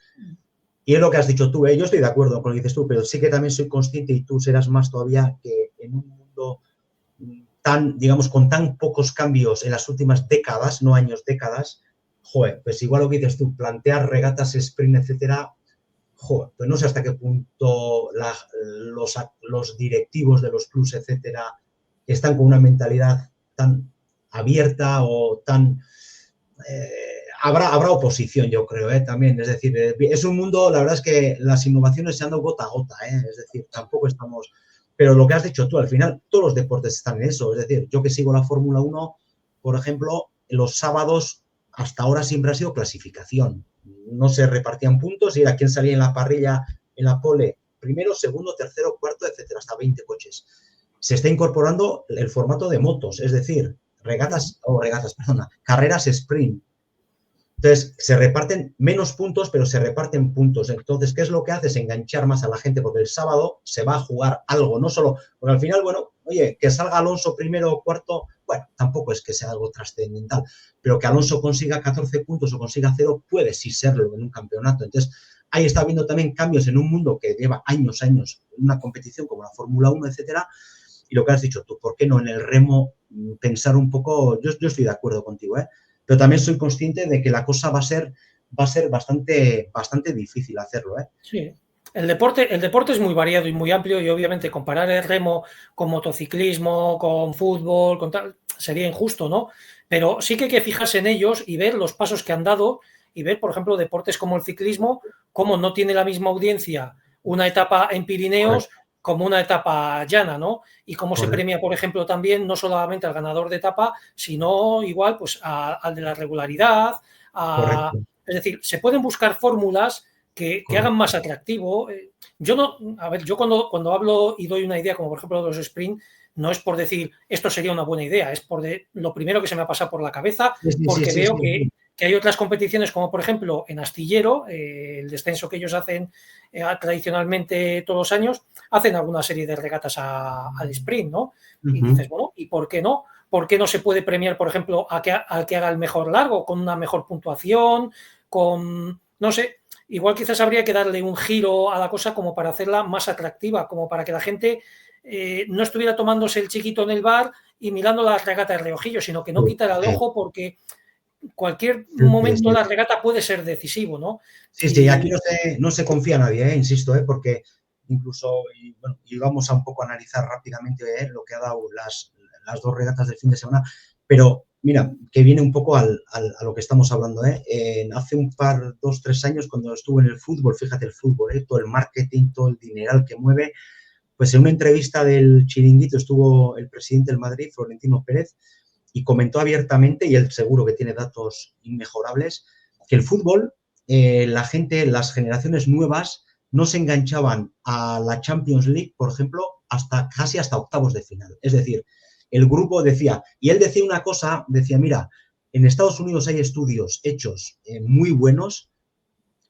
y es lo que has dicho tú, yo estoy de acuerdo con lo que dices tú, pero sí que también soy consciente, y tú serás más todavía, que en un mundo tan, digamos, con tan pocos cambios en las últimas décadas, no años, décadas, pues igual lo que dices tú, plantear regatas, sprint, etcétera, pues no sé hasta qué punto los directivos de los clubs, etcétera, están con una mentalidad tan abierta o tan... habrá oposición, yo creo, también. Es decir, es un mundo, la verdad es que las innovaciones se han dado gota a gota, es decir, tampoco estamos... Pero lo que has dicho tú, al final, todos los deportes están en eso. Es decir, yo que sigo la Fórmula 1, por ejemplo, los sábados hasta ahora siempre ha sido clasificación. No se repartían puntos y era quien salía en la parrilla, en la pole, primero, segundo, tercero, cuarto, etcétera, hasta 20 coches. Se está incorporando el formato de motos, es decir, carreras sprint. Entonces, se reparten menos puntos, pero se reparten puntos. Entonces, ¿qué es lo que hace? Es enganchar más a la gente, porque el sábado se va a jugar algo, no solo... Porque al final, bueno, oye, que salga Alonso primero o cuarto, bueno, tampoco es que sea algo trascendental, pero que Alonso consiga 14 puntos o consiga 0, puede sí serlo en un campeonato. Entonces, ahí está habiendo también cambios en un mundo que lleva años, en una competición como la Fórmula 1, etcétera. Y lo que has dicho tú, ¿por qué no en el remo pensar un poco? Yo estoy de acuerdo contigo, pero también soy consciente de que la cosa va a ser bastante difícil hacerlo, Sí. El deporte es muy variado y muy amplio y obviamente comparar el remo con motociclismo, con fútbol, con tal, sería injusto, ¿no? Pero sí que hay que fijarse en ellos y ver los pasos que han dado y ver, por ejemplo, deportes como el ciclismo, cómo no tiene la misma audiencia una etapa en Pirineos como una etapa llana, ¿no? Y cómo se premia, por ejemplo, también no solamente al ganador de etapa, sino igual pues al de la regularidad. Es decir, se pueden buscar fórmulas que hagan más atractivo. Yo cuando hablo y doy una idea, como por ejemplo de los sprint, no es por decir esto sería una buena idea, es por lo primero que se me ha pasado por la cabeza, porque veo que hay otras competiciones, como por ejemplo en Astillero, el descenso que ellos hacen tradicionalmente todos los años, hacen alguna serie de regatas al sprint, ¿no? Y dices, bueno, ¿y por qué no? ¿Por qué no se puede premiar, por ejemplo, al que haga el mejor largo, con una mejor puntuación, con, no sé, igual quizás habría que darle un giro a la cosa como para hacerla más atractiva, como para que la gente no estuviera tomándose el chiquito en el bar y mirando las regatas de reojillo, sino que no quitara el ojo, porque cualquier momento de la regata puede ser decisivo, ¿no? Sí, aquí no se confía a nadie, insisto, porque incluso, y vamos a un poco a analizar rápidamente lo que ha dado las 2 regatas del fin de semana, pero mira, que viene un poco a lo que estamos hablando, hace 2-3 años, cuando estuve en el fútbol, fíjate el fútbol, todo el marketing, todo el dineral que mueve, Pues en una entrevista del Chiringuito estuvo el presidente del Madrid, Florentino Pérez, y comentó abiertamente, y él seguro que tiene datos inmejorables, que el fútbol, la gente, las generaciones nuevas, no se enganchaban a la Champions League, por ejemplo, casi hasta octavos de final. Es decir, el grupo decía, y él decía una cosa, decía, mira, en Estados Unidos hay estudios hechos muy buenos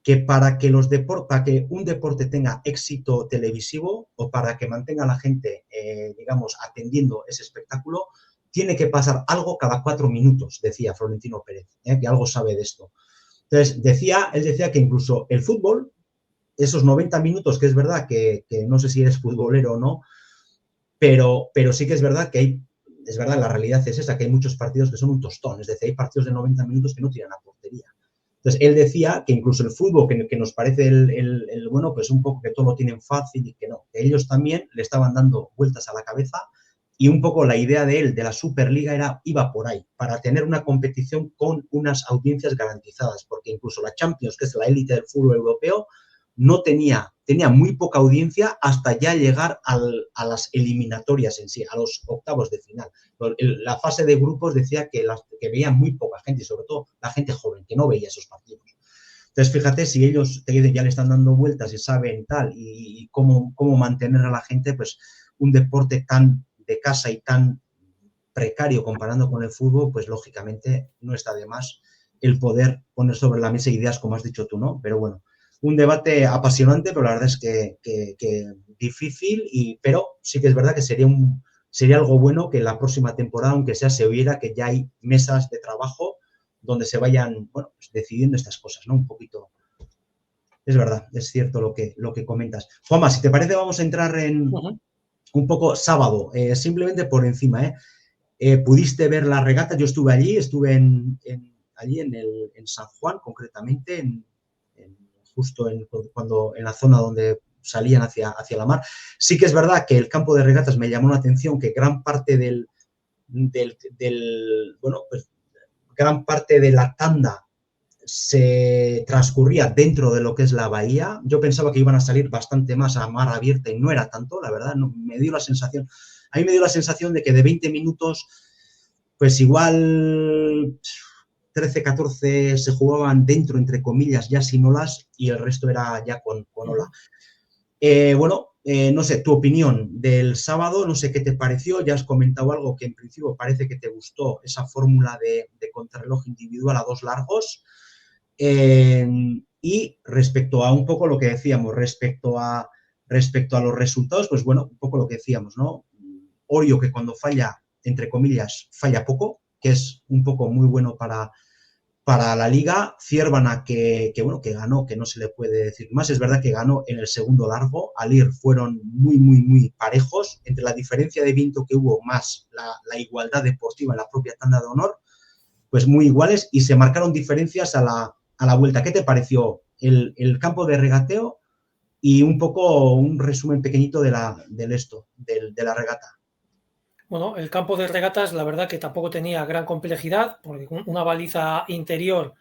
que para que un deporte tenga éxito televisivo o para que mantenga a la gente, digamos, atendiendo ese espectáculo, tiene que pasar algo cada 4 minutos, decía Florentino Pérez, que algo sabe de esto. Entonces, él decía que incluso el fútbol, esos 90 minutos, que es verdad que no sé si eres futbolero o no, pero sí que es verdad que es verdad, la realidad es esa, que hay muchos partidos que son un tostón, es decir, hay partidos de 90 minutos que no tiran a portería. Entonces, él decía que incluso el fútbol, que nos parece el bueno, pues un poco que todo lo tienen fácil y que no, que ellos también le estaban dando vueltas a la cabeza y un poco la idea de él, de la Superliga, iba por ahí, para tener una competición con unas audiencias garantizadas, porque incluso la Champions, que es la élite del fútbol europeo, no tenía muy poca audiencia hasta ya llegar a las eliminatorias en sí, a los octavos de final. La fase de grupos decía que veía muy poca gente, y sobre todo la gente joven, que no veía esos partidos. Entonces, fíjate, si ellos ya le están dando vueltas y saben tal, y cómo mantener a la gente, pues un deporte tan de casa y tan precario comparando con el fútbol, pues lógicamente no está de más el poder poner sobre la mesa ideas, como has dicho tú, ¿no? Pero bueno, un debate apasionante, pero la verdad es que difícil, pero sí que es verdad que sería algo bueno que la próxima temporada, aunque sea, se oiera que ya hay mesas de trabajo donde se vayan, bueno, pues decidiendo estas cosas, ¿no? Un poquito. Es verdad, es cierto lo que comentas. Juanma, si te parece, vamos a entrar en un poco sábado, simplemente por encima, ¿pudiste ver la regata? Yo estuve allí, allí en San Juan, concretamente, justo en la zona donde salían hacia la mar. Sí que es verdad que el campo de regatas me llamó la atención, que gran parte gran parte de la tanda se transcurría dentro de lo que es la bahía. Yo pensaba que iban a salir bastante más a mar abierta y no era tanto, la verdad, no, a mí me dio la sensación de que de 20 minutos, pues igual 13, 14 se jugaban dentro, entre comillas, ya sin olas, y el resto era ya con ola. No sé, tu opinión del sábado, no sé qué te pareció, ya has comentado algo que en principio parece que te gustó, esa fórmula de contrarreloj individual a 2 largos, y respecto a un poco lo que decíamos, respecto a los resultados, pues bueno, un poco lo que decíamos, ¿no? Orio, que cuando falla, entre comillas, falla poco, que es un poco muy bueno para la Liga. Ciervana, que ganó, que no se le puede decir más. Es verdad que ganó en el segundo largo. Al ir fueron muy, muy, muy parejos. Entre la diferencia de viento que hubo más la igualdad deportiva en la propia tanda de honor, pues muy iguales, y se marcaron diferencias a la vuelta. ¿Qué te pareció el campo de regateo? Y un poco un resumen pequeñito de la regata. Bueno, el campo de regatas, la verdad que tampoco tenía gran complejidad, porque una baliza interior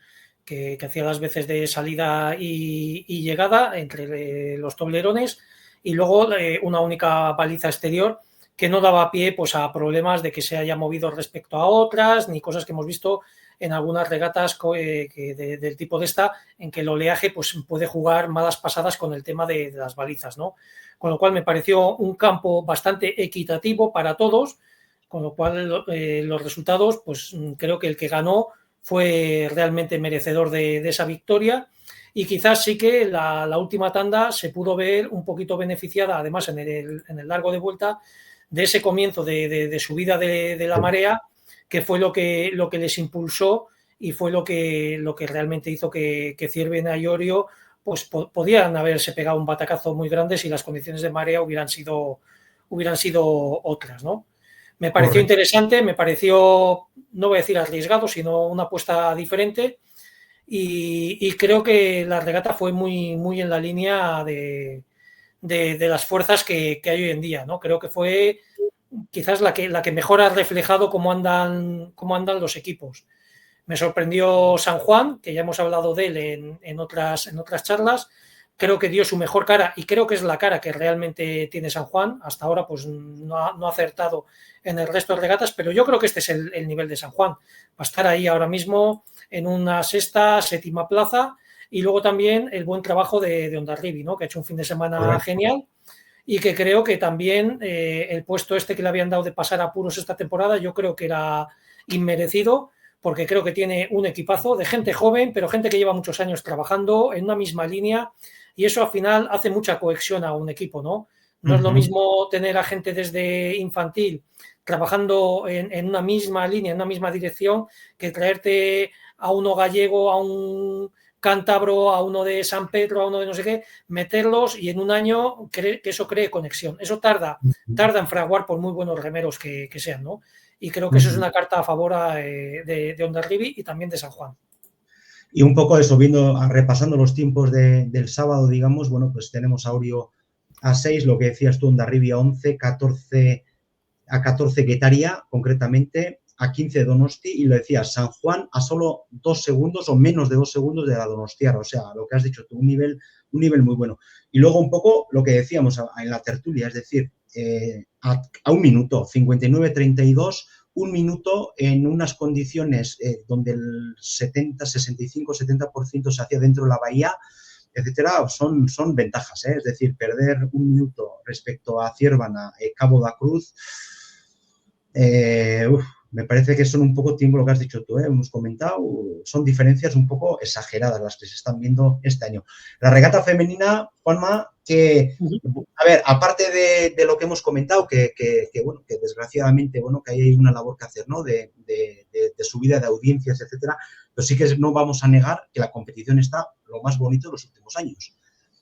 que hacía las veces de salida y llegada entre los tablerones, y luego una única baliza exterior que no daba pie pues a problemas de que se haya movido respecto a otras, ni cosas que hemos visto en algunas regatas del tipo de esta, en que el oleaje pues puede jugar malas pasadas con el tema de las balizas, ¿no? Con lo cual me pareció un campo bastante equitativo para todos, con lo cual los resultados, pues creo que el que ganó fue realmente merecedor de esa victoria, y quizás sí que la última tanda se pudo ver un poquito beneficiada, además en el largo de vuelta, de ese comienzo de subida de la marea, que fue lo que les impulsó y fue lo que realmente hizo que Ciervena y Orio pues podían haberse pegado un batacazo muy grande si las condiciones de marea hubieran sido otras, ¿no? Me pareció interesante, me pareció, no voy a decir arriesgado, sino una apuesta diferente, y creo que la regata fue muy, muy en la línea de las fuerzas que hay hoy en día, ¿no? Creo que fue quizás la que mejor ha reflejado cómo andan los equipos. Me sorprendió San Juan, que ya hemos hablado de él en otras charlas. creo que dio su mejor cara y creo que es la cara que realmente tiene San Juan. Hasta ahora pues no ha acertado en el resto de regatas, pero yo creo que este es el nivel de San Juan. Va a estar ahí ahora mismo en una sexta, séptima plaza, y luego también el buen trabajo de Hondarribia, ¿no? Que ha hecho un fin de semana genial y que creo que también el puesto este que le habían dado de pasar a apuros esta temporada, yo creo que era inmerecido, porque creo que tiene un equipazo de gente joven, pero gente que lleva muchos años trabajando en una misma línea, y eso al final hace mucha cohesión a un equipo, ¿no? No es lo mismo tener a gente desde infantil trabajando en una misma línea, en una misma dirección, que traerte a uno gallego, a un cántabro, a uno de San Pedro, a uno de no sé qué, meterlos y en un año que eso cree conexión. Eso tarda en fraguar por muy buenos remeros que sean, ¿no? Y creo que eso es una carta a favor de Hondarribia y también de San Juan. Y un poco eso, repasando los tiempos del sábado, digamos, bueno, pues tenemos a Orio a 6, lo que decías tú, Hondarribia 11, 14 a 14 Guetaria, concretamente, a 15 Donosti, y lo decías, San Juan a solo 2 segundos o menos de 2 segundos de la Donostiarra, o sea, lo que has dicho tú, un nivel muy bueno. Y luego un poco lo que decíamos en la tertulia, es decir, a un minuto, 59-32, un minuto en unas condiciones donde el 65-70% se hacía dentro de la bahía, etcétera, son ventajas, ¿eh? Es decir, perder un minuto respecto a Ciervana, Cabo da Cruz, me parece que son un poco tiempo lo que has dicho tú, hemos comentado, son diferencias un poco exageradas las que se están viendo este año. La regata femenina, Juanma, que, a ver, aparte de lo que hemos comentado, que desgraciadamente, bueno, que hay una labor que hacer, ¿no? De subida de audiencias, etcétera, pero sí que no vamos a negar que la competición está lo más bonito de los últimos años.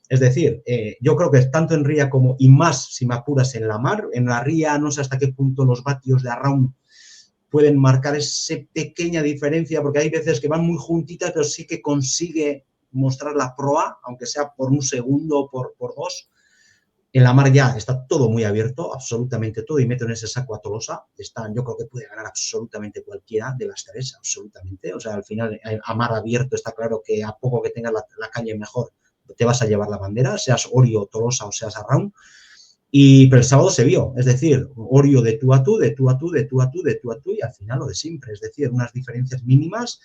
Es decir, yo creo que tanto en ría como, y más si me apuras en la mar, en la ría no sé hasta qué punto los vatios de Arraun pueden marcar esa pequeña diferencia, porque hay veces que van muy juntitas, pero sí que consigue mostrar la proa, aunque sea por un segundo o por dos. En la mar ya está todo muy abierto, absolutamente todo, y meto en ese saco a Tolosa. Yo creo que puede ganar absolutamente cualquiera de las tres, absolutamente. O sea, al final, a mar abierto está claro que a poco que tengas la calle mejor, te vas a llevar la bandera, seas Orio, Tolosa o seas Arraun. Pero el sábado se vio, es decir, Orio de tú a tú, de tú a tú, de tú a tú, de tú a tú, y al final lo de siempre, es decir, unas diferencias mínimas.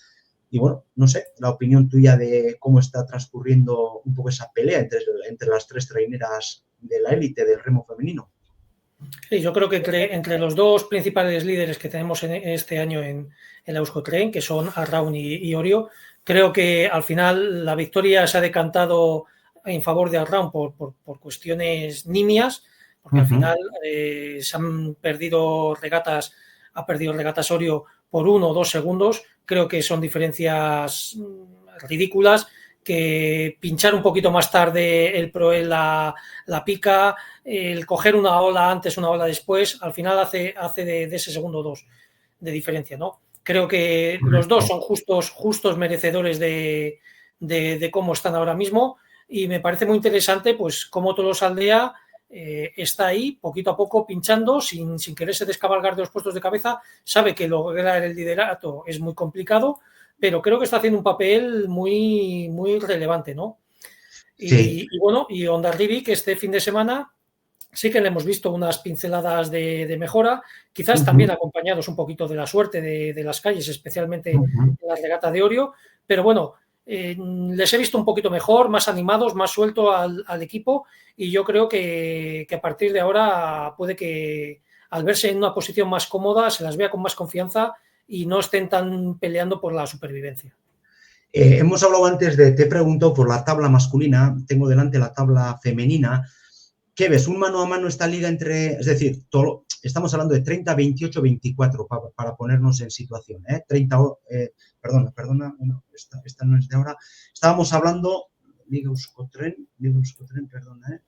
Y bueno, no sé, la opinión tuya de cómo está transcurriendo un poco esa pelea entre las tres traineras de la élite del remo femenino. Sí, yo creo que entre los dos principales líderes que tenemos este año en la Euskotren, que son Arraun y Orio, creo que al final la victoria se ha decantado en favor de Arraun por cuestiones nimias, porque al final se han perdido regatas, ha perdido regatas Orio por 1 o 2 segundos. Creo que son diferencias ridículas, que pinchar un poquito más tarde el Proel la pica, el coger una ola antes, una ola después, al final hace de ese segundo 2 de diferencia, ¿no? Creo que los dos son justos merecedores de cómo están ahora mismo, y me parece muy interesante pues cómo Tolosa Aldea está ahí poquito a poco pinchando sin quererse descabalgar de los puestos de cabeza. Sabe que lograr el liderato es muy complicado, pero creo que está haciendo un papel muy, muy relevante, ¿no? Sí. Y bueno, y Hondarribia, que este fin de semana sí que le hemos visto unas pinceladas de mejora, quizás también acompañados un poquito de la suerte de las calles, especialmente en la regata de Orio, pero bueno, les he visto un poquito mejor, más animados, más suelto al equipo, y yo creo que a partir de ahora puede que al verse en una posición más cómoda se las vea con más confianza y no estén tan peleando por la supervivencia. Hemos hablado antes te he preguntado por la tabla masculina, tengo delante la tabla femenina. ¿Qué ves? ¿Un mano a mano esta liga es decir, estamos hablando de 30, 28, 24 para ponernos en situación, 30, perdona, bueno, esta no es de ahora. Estábamos hablando, Liga Euskotren, perdona,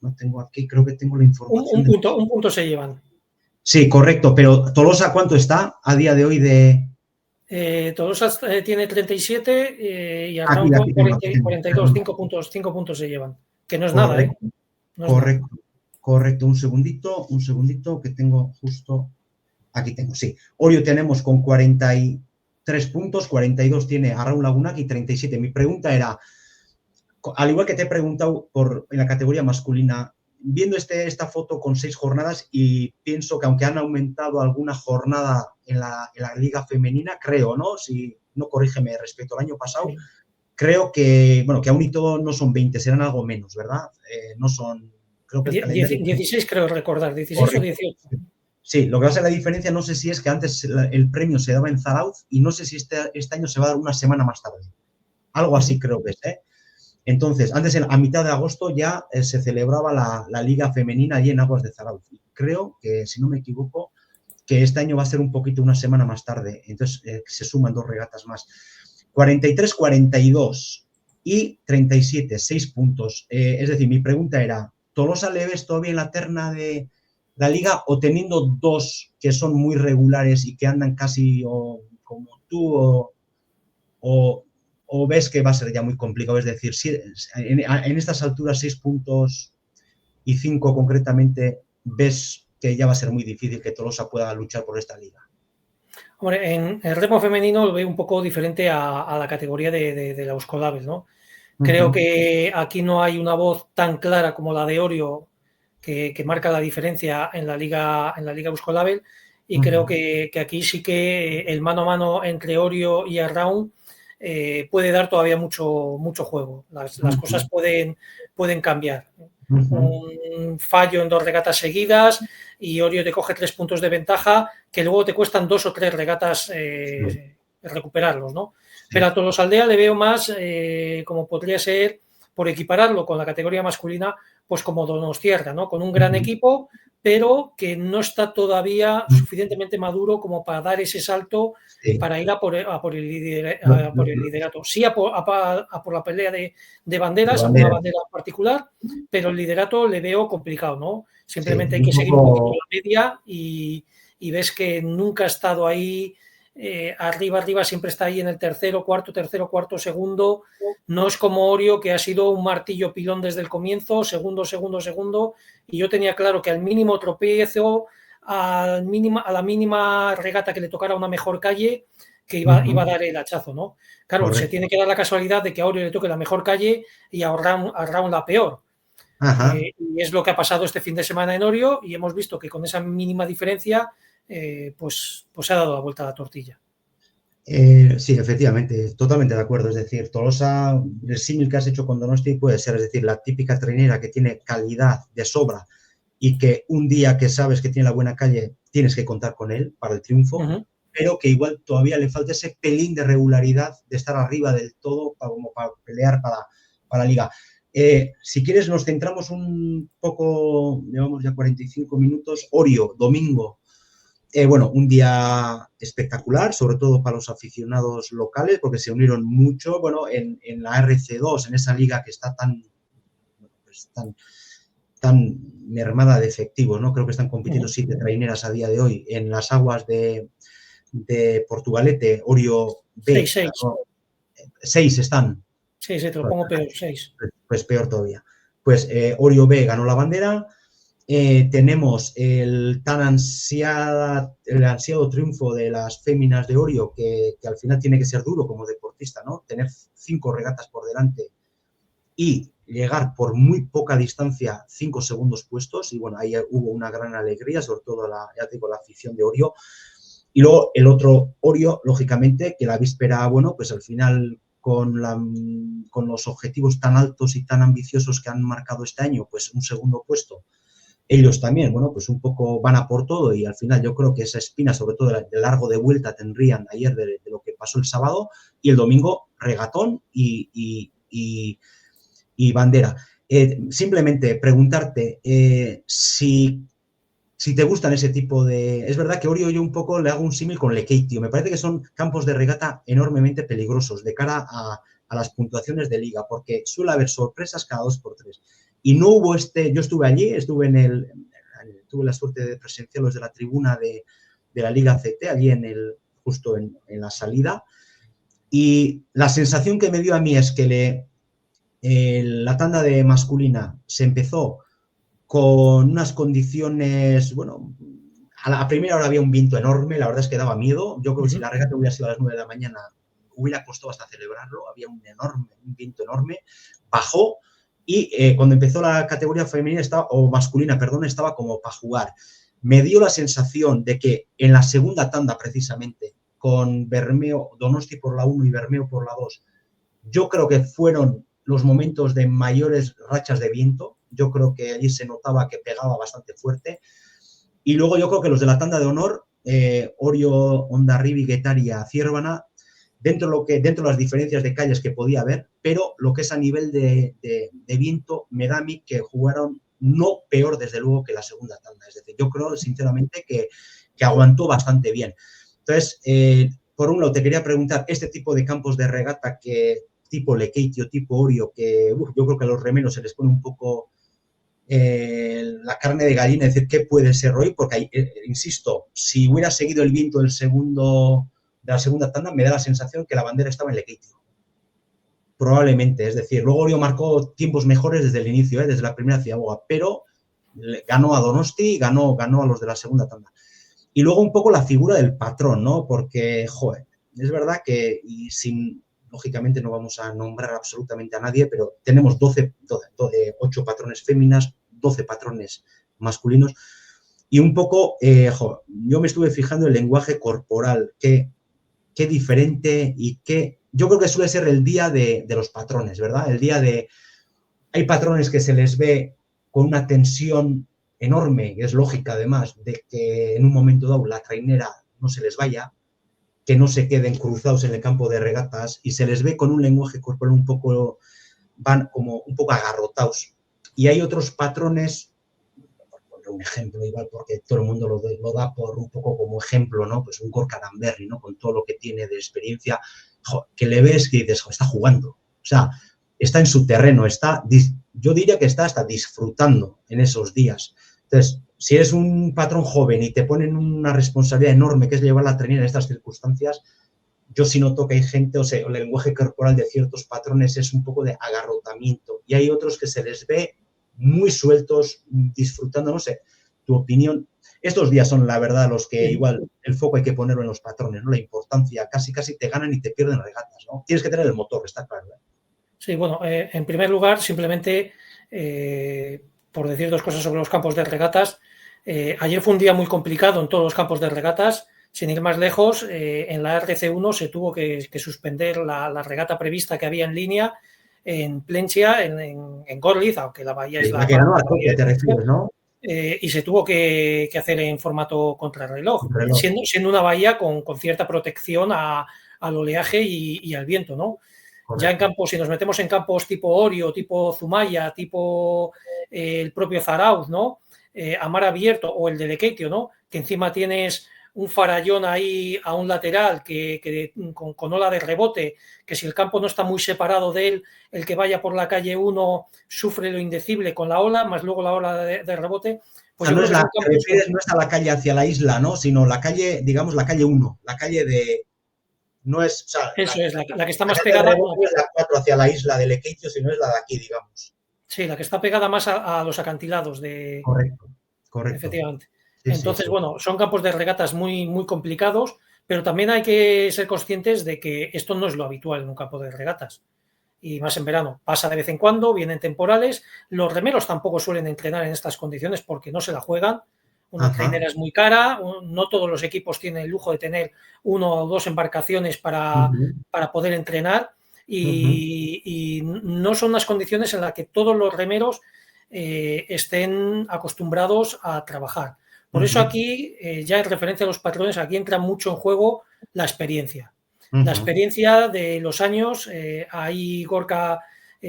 no tengo aquí, creo que tengo la información. Un punto se llevan. Sí, correcto, pero Tolosa, ¿cuánto está a día de hoy de...? Tolosa tiene 37 y Arraun 42, 5 puntos se llevan. Que no es nada, ¿eh? No correcto, es nada. Correcto. Un segundito que tengo justo... Aquí tengo, sí. Orio tenemos con 43 puntos, 42 tiene Arraun Lagunak y 37. Mi pregunta era, al igual que te he preguntado en la categoría masculina, viendo esta foto con 6 jornadas y pienso que aunque han aumentado alguna jornada en la liga femenina, creo, ¿no? Si no, corrígeme, respecto al año pasado, sí. Creo que, bueno, que aún y todo no son 20, serán algo menos, ¿verdad? No son, creo que el calendario... 16 creo recordar, 16 correcto. O 18. Sí, lo que va a ser la diferencia, no sé si es que antes el premio se daba en Zarauz y no sé si este año se va a dar una semana más tarde. Algo así creo que es, ¿eh? Entonces, antes, a mitad de agosto, ya se celebraba la Liga Femenina allí en Aguas de Zarauz. Creo que, si no me equivoco, que este año va a ser un poquito una semana más tarde. Entonces, se suman 2 regatas más. 43-42 y 37, 6 puntos. Es decir, mi pregunta era, ¿Tolosa le ves todavía en la terna de la Liga o teniendo 2 que son muy regulares y que andan casi como tú o ves que va a ser ya muy complicado? Es decir, si en estas alturas 6 puntos y 5 concretamente, ¿ves que ya va a ser muy difícil que Tolosa pueda luchar por esta liga? Hombre, en el remo femenino lo veo un poco diferente a la categoría de la Euskaldabel, ¿no? Creo que aquí no hay una voz tan clara como la de Orio que marca la diferencia en la liga Euskaldabel y creo que aquí sí que el mano a mano entre Orio y Arraun puede dar todavía mucho juego. Las cosas pueden cambiar. Un fallo en 2 regatas seguidas y Orio te coge 3 puntos de ventaja que luego te cuestan 2 o 3 regatas recuperarlos, ¿no? Sí. Pero a Tolosaldea le veo más como podría ser, por equipararlo con la categoría masculina, pues como Donostierra, ¿no? Con un gran equipo, pero que no está todavía suficientemente maduro como para dar ese salto para ir a por el liderato. Sí, a por la pelea de banderas, alguna bandera particular, pero el liderato le veo complicado, ¿no? Simplemente hay que seguir un poquito la media y ves que nunca ha estado ahí arriba, siempre está ahí en el tercero, cuarto, segundo. No es como Orio, que ha sido un martillo pilón desde el comienzo, segundo, y yo tenía claro que al mínimo tropiezo, a la mínima regata que le tocara una mejor calle, que iba a dar el hachazo, ¿no? Claro, correcto. Se tiene que dar la casualidad de que a Orio le toque la mejor calle y a Raun la peor. Y es lo que ha pasado este fin de semana en Orio y hemos visto que con esa mínima diferencia pues se ha dado la vuelta a la tortilla. Sí, efectivamente, totalmente de acuerdo. Es decir, Tolosa, el símil que has hecho con Donosti puede ser, es decir, la típica trainera que tiene calidad de sobra y que un día que sabes que tiene la buena calle tienes que contar con él para el triunfo, pero que igual todavía le falta ese pelín de regularidad de estar arriba del todo como para pelear para la liga. Si quieres, nos centramos un poco, llevamos ya 45 minutos. Orio, domingo. Bueno, un día espectacular, sobre todo para los aficionados locales, porque se unieron mucho, bueno, en la RC2, en esa liga que está tan mermada de efectivos, ¿no? Creo que están compitiendo 7 traineras a día de hoy. En las aguas de Portugalete, Orio B. 6 están. Sí, te lo pongo peor, 6. Pues peor todavía. Pues Orio B ganó la bandera. Tenemos el ansiado triunfo de las féminas de Orio, que al final tiene que ser duro como deportista, ¿no? Tener 5 regatas por delante y llegar por muy poca distancia 5 segundos puestos. Y bueno, ahí hubo una gran alegría, sobre todo la afición de Orio. Y luego el otro Orio, lógicamente, que la víspera, bueno, pues al final con los objetivos tan altos y tan ambiciosos que han marcado este año, pues un segundo puesto. Ellos también, bueno, pues un poco van a por todo y al final yo creo que esa espina, sobre todo de largo de vuelta, tendrían ayer de lo que pasó el sábado y el domingo regatón y bandera. Simplemente preguntarte si te gustan ese tipo de... Es verdad que Orio yo un poco le hago un símil con Lekeitio. Me parece que son campos de regata enormemente peligrosos de cara a las puntuaciones de liga, porque suele haber sorpresas cada 2x3. Y no hubo yo estuve allí, tuve la suerte de presenciarlos de la tribuna de la Liga CT, allí justo en la salida. Y la sensación que me dio a mí es que la tanda de masculina se empezó con unas condiciones, bueno, a la primera hora había un viento enorme, la verdad es que daba miedo. Yo creo que si la regata hubiera sido a las 9 de la mañana, hubiera costado hasta celebrarlo, había un viento enorme, bajó y cuando empezó la categoría femenina o masculina, perdón, estaba como para jugar. Me dio la sensación de que en la segunda tanda, precisamente, con Bermeo, Donosti por la 1 y Bermeo por la 2, yo creo que fueron los momentos de mayores rachas de viento. Yo creo que allí se notaba que pegaba bastante fuerte. Y luego yo creo que los de la tanda de honor, Orio, Hondarribia, Guetaria, Ciervana, dentro de las diferencias de calles que podía haber, pero lo que es a nivel de viento, me da a mí que jugaron no peor, desde luego, que la segunda tanda. Es decir, yo creo, sinceramente, que aguantó bastante bien. Entonces, por un lado, te quería preguntar, este tipo de campos de regata tipo Lekeitio, tipo Orio, que yo creo que a los remeros se les pone un poco la carne de gallina, es decir, ¿qué puede ser hoy? Porque, insisto, si hubiera seguido el viento de la segunda tanda, me da la sensación que la bandera estaba en Lekeitio. Probablemente, es decir, luego Orio marcó tiempos mejores desde el inicio, desde la primera ciaboga, pero ganó a Donosti, ganó a los de la segunda tanda. Y luego un poco la figura del patrón, ¿no? Porque, joder, es verdad que, lógicamente no vamos a nombrar absolutamente a nadie, pero tenemos 8 patrones féminas, 12 patrones masculinos, y un poco, yo me estuve fijando en el lenguaje corporal, qué diferente y yo creo que suele ser el día de los patrones, ¿verdad? El día hay patrones que se les ve con una tensión enorme, y es lógica además, de que en un momento dado la trainera no se les vaya, que no se queden cruzados en el campo de regatas, y se les ve con un lenguaje corporal van como un poco agarrotados. Y hay otros patrones, por poner un ejemplo, igual porque todo el mundo lo da por un poco como ejemplo, ¿no? Pues un Gorka Damberry, ¿no? Con todo lo que tiene de experiencia, que le ves que dices, está jugando. O sea, está en su terreno, yo diría que está hasta disfrutando en esos días. Entonces, si eres un patrón joven y te ponen una responsabilidad enorme que es llevar la trainera en estas circunstancias, yo sí noto que hay gente, el lenguaje corporal de ciertos patrones es un poco de agarrotamiento, y hay otros que se les ve muy sueltos, disfrutando, no sé, tu opinión. Estos días son, la verdad, los que igual el foco hay que ponerlo en los patrones, ¿no? La importancia, casi te ganan y te pierden regatas, ¿no? Tienes que tener el motor, está claro, ¿eh? Sí, bueno, en primer lugar, simplemente, por decir dos cosas sobre los campos de regatas, ayer fue un día muy complicado en todos los campos de regatas. Sin ir más lejos, en la RC1 se tuvo que suspender la regata prevista que había en línea en Plencia, en Gorliz, aunque la bahía es la que ganó a Tokio, te refieres, ¿no? Y se tuvo que hacer en formato contrarreloj, siendo una bahía con cierta protección al oleaje y al viento, ¿no? Correcto. Ya en campos, si nos metemos en campos tipo Orio, tipo Zumaya, tipo el propio Zarauz, ¿no? A mar abierto, o el de Lekeitio, ¿no? Que encima tienes un farallón ahí a un lateral que con ola de rebote, que si el campo no está muy separado de él, el que vaya por la calle 1 sufre lo indecible con la ola, más luego la ola de rebote. Pues no es la la calle hacia la isla, ¿no? Sino la calle, digamos, la calle 1, la calle de... No es, o sea, eso es, la que está más pegada. No es la 4 hacia la isla de Lekeitio, sino es la de aquí, digamos. Sí, la que está pegada más a los acantilados de... Correcto. Efectivamente. Sí, entonces, sí. Bueno, son campos de regatas muy, muy complicados, pero también hay que ser conscientes de que esto no es lo habitual en un campo de regatas. Y más en verano. Pasa de vez en cuando, vienen temporales. Los remeros tampoco suelen entrenar en estas condiciones porque no se la juegan. Una trainera es muy cara, no todos los equipos tienen el lujo de tener 1 o 2 embarcaciones para poder entrenar, y no son las condiciones en las que todos los remeros estén acostumbrados a trabajar. Por eso aquí, ya en referencia a los patrones, aquí entra mucho en juego la experiencia. La experiencia de los años, ahí Gorka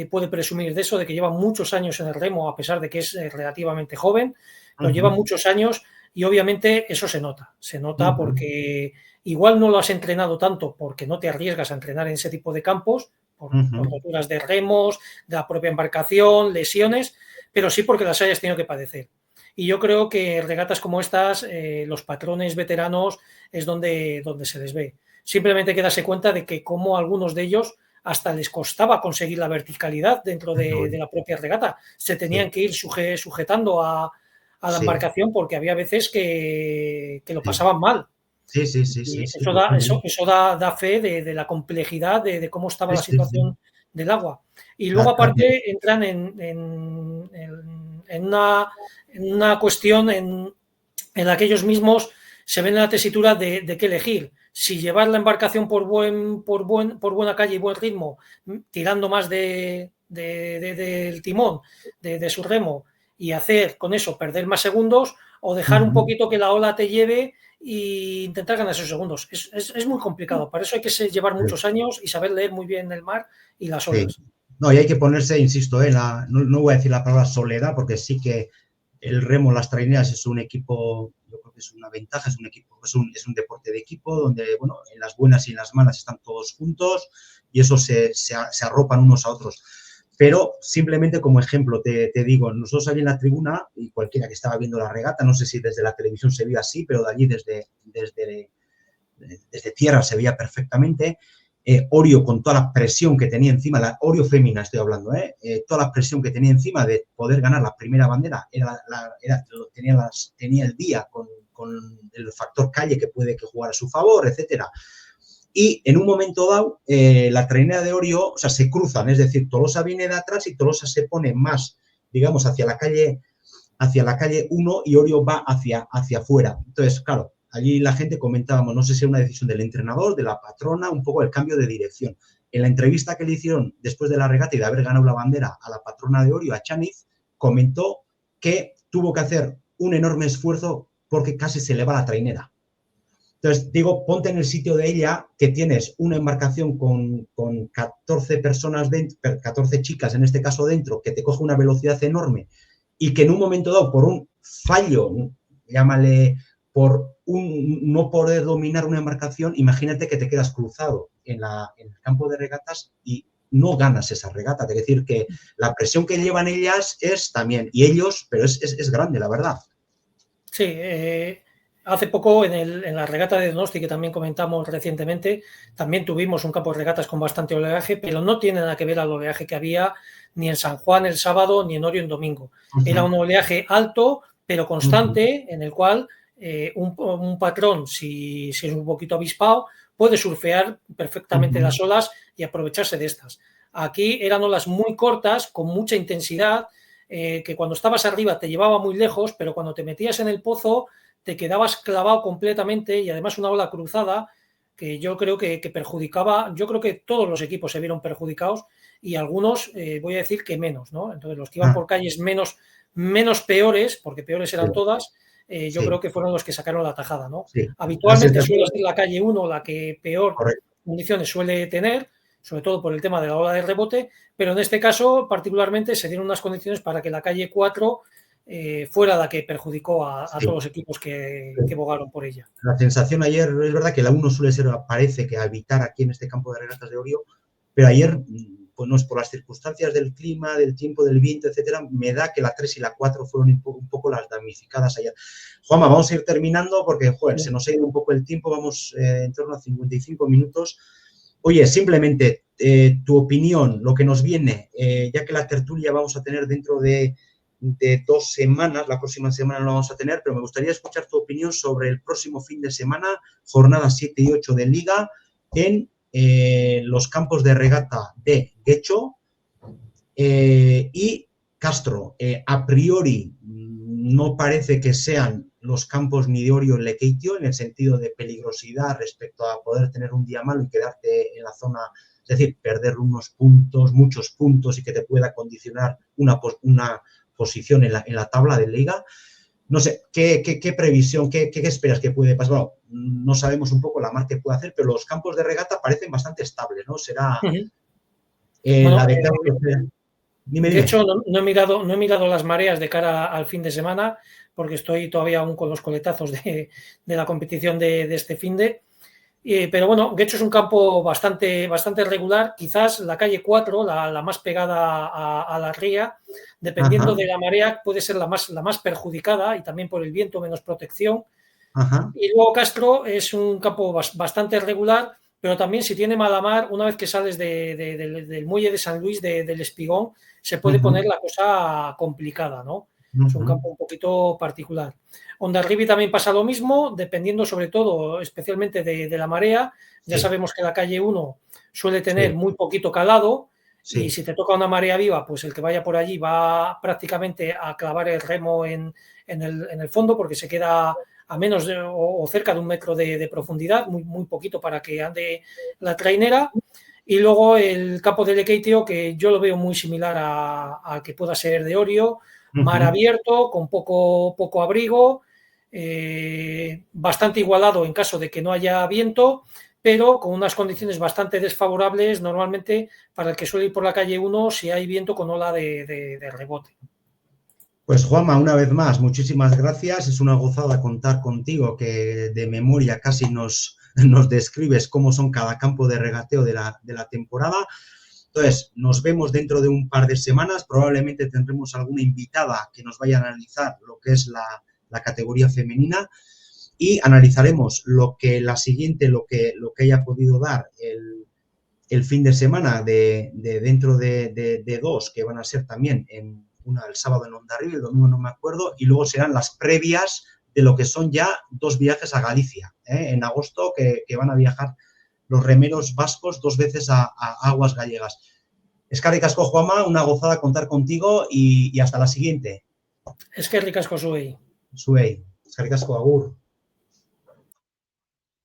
puede presumir de eso, de que lleva muchos años en el remo, a pesar de que es relativamente joven, lo lleva muchos años, y obviamente eso se nota porque igual no lo has entrenado tanto porque no te arriesgas a entrenar en ese tipo de campos, por roturas de remos, de la propia embarcación, lesiones, pero sí porque las hayas tenido que padecer. Y yo creo que regatas como estas, los patrones veteranos es donde se les ve. Simplemente hay que darse cuenta de que como algunos de ellos hasta les costaba conseguir la verticalidad dentro de la propia regata. Se tenían que ir sujetando a la embarcación porque había veces que lo pasaban mal. Sí, sí, sí, Y sí, sí, eso pues da, muy eso, bien. eso da fe de la complejidad de cómo estaba Sí, la sí, sí. situación del agua. Y luego, aparte, entran en una cuestión en la que ellos mismos se ven en la tesitura de qué elegir. Si llevar la embarcación por buena calle y buen ritmo, tirando más del timón, de su remo, y hacer con eso perder más segundos, o dejar un poquito que la ola te lleve e intentar ganar esos segundos. Es muy complicado. Para eso hay que llevar muchos años y saber leer muy bien el mar y las Sí. olas. No, y hay que ponerse, insisto, no voy a decir la palabra soledad, porque sí que el remo, las traineras es un equipo, yo creo que es una ventaja, es un equipo, es un deporte de equipo donde, bueno, en las buenas y en las malas están todos juntos y eso se arropan unos a otros. Pero simplemente como ejemplo, te digo, nosotros allí en la tribuna, y cualquiera que estaba viendo la regata, no sé si desde la televisión se vio así, pero de allí desde tierra se veía perfectamente. Orio con toda la presión que tenía encima, la Orio fémina estoy hablando, toda la presión que tenía encima de poder ganar la primera bandera, tenía el día con el factor calle que puede que jugara a su favor, etcétera. Y en un momento dado, la trainera de Orio, o sea, se cruzan, es decir, Tolosa viene de atrás y Tolosa se pone más, digamos, hacia la calle 1 y Orio va hacia afuera. Entonces, claro, allí la gente comentábamos, no sé si era una decisión del entrenador, de la patrona, un poco el cambio de dirección. En la entrevista que le hicieron después de la regata y de haber ganado la bandera a la patrona de Orio, a Chaniz, comentó que tuvo que hacer un enorme esfuerzo porque casi se le va la trainera. Entonces, digo, ponte en el sitio de ella, que tienes una embarcación con 14 personas dentro, 14 chicas en este caso dentro, que te coge una velocidad enorme y que en un momento dado, por un fallo, llámale, por no poder dominar una embarcación, imagínate que te quedas cruzado en el campo de regatas y no ganas esa regata. Es decir, que la presión que llevan ellas es también, y ellos, pero es grande, la verdad. Sí, hace poco en la regata de Donosti, que también comentamos recientemente, también tuvimos un campo de regatas con bastante oleaje, pero no tiene nada que ver al oleaje que había ni en San Juan el sábado ni en Orio en domingo. Era un oleaje alto, pero constante, en el cual un patrón, si es un poquito avispado, puede surfear perfectamente las olas y aprovecharse de estas. Aquí eran olas muy cortas, con mucha intensidad, que cuando estabas arriba te llevaba muy lejos, pero cuando te metías en el pozo te quedabas clavado completamente y además una ola cruzada que yo creo que perjudicaba, yo creo que todos los equipos se vieron perjudicados y algunos, voy a decir que menos, ¿no? Entonces los que iban por calles menos peores, porque peores eran todas, yo creo que fueron los que sacaron la tajada, ¿no? Sí. Habitualmente suele ser la calle 1 la que peor Correcto. condiciones suele tener, sobre todo por el tema de la ola de rebote, pero en este caso particularmente se dieron unas condiciones para que la calle 4 fuera la que perjudicó a todos los equipos que bogaron por ella. La sensación ayer, es verdad que la 1 suele ser, parece que habitar aquí en este campo de regatas de Orio, pero ayer, pues no es por las circunstancias del clima, del tiempo, del viento, etcétera, me da que la 3 y la 4 fueron un poco las damnificadas ayer. Juanma, vamos a ir terminando porque, joder, se nos ha ido un poco el tiempo, vamos en torno a 55 minutos. Oye, simplemente tu opinión, lo que nos viene, ya que la tertulia vamos a tener dentro de 2 semanas, la próxima semana no la vamos a tener, pero me gustaría escuchar tu opinión sobre el próximo fin de semana, jornadas 7 y 8 de Liga, en los campos de regata de Guecho y Castro. A priori no parece que sean los campos ni de Orio ni Lekeitio en el sentido de peligrosidad respecto a poder tener un día malo y quedarte en la zona, es decir, perder unos puntos, muchos puntos y que te pueda condicionar una posición en la tabla de Liga. No sé, ¿qué previsión, qué esperas que puede pasar? Bueno, no sabemos un poco la mar que puede hacer, pero los campos de regata parecen bastante estables, ¿no? Será bueno, la de Castro. De hecho, no he mirado las mareas de cara al fin de semana, porque estoy todavía aún con los coletazos de la competición de este fin de. Pero bueno, Guecho es un campo bastante regular. Quizás la calle 4, la más pegada a la ría, dependiendo de la marea, puede ser la más perjudicada y también por el viento menos protección. Y luego Castro es un campo bastante regular, pero también si tiene mala mar, una vez que sales del muelle de San Luis, del Espigón, se puede poner la cosa complicada, ¿no? Es un campo un poquito particular. Hondarribia también pasa lo mismo, dependiendo sobre todo, especialmente de la marea. Ya sabemos que la calle 1 suele tener muy poquito calado, y si te toca una marea viva, pues el que vaya por allí va prácticamente a clavar el remo en el fondo, porque se queda a menos o cerca de 1 metro de profundidad, muy poquito para que ande la trainera. Y luego el campo de Lekeitio, que yo lo veo muy similar a que pueda ser de Orio, mar abierto, con poco abrigo, bastante igualado en caso de que no haya viento, pero con unas condiciones bastante desfavorables normalmente para el que suele ir por la calle 1 si hay viento con ola de rebote. Pues Juanma, una vez más, muchísimas gracias. Es una gozada contar contigo, que de memoria casi nos describes cómo son cada campo de regateo de la temporada. Entonces, nos vemos dentro de un par de semanas. Probablemente tendremos alguna invitada que nos vaya a analizar lo que es la categoría femenina, y analizaremos lo que haya podido dar el fin de semana dentro de 2, que van a ser también una el sábado en Hondarribia, el domingo no me acuerdo, y luego serán las previas de lo que son ya 2 viajes a Galicia, en agosto, que van a viajar los remeros vascos 2 veces a aguas gallegas. Eskerrik asko, Juanma, una gozada contar contigo, y hasta la siguiente. Eskerrik asko zuei. Zuei, eskerrik asko, agur.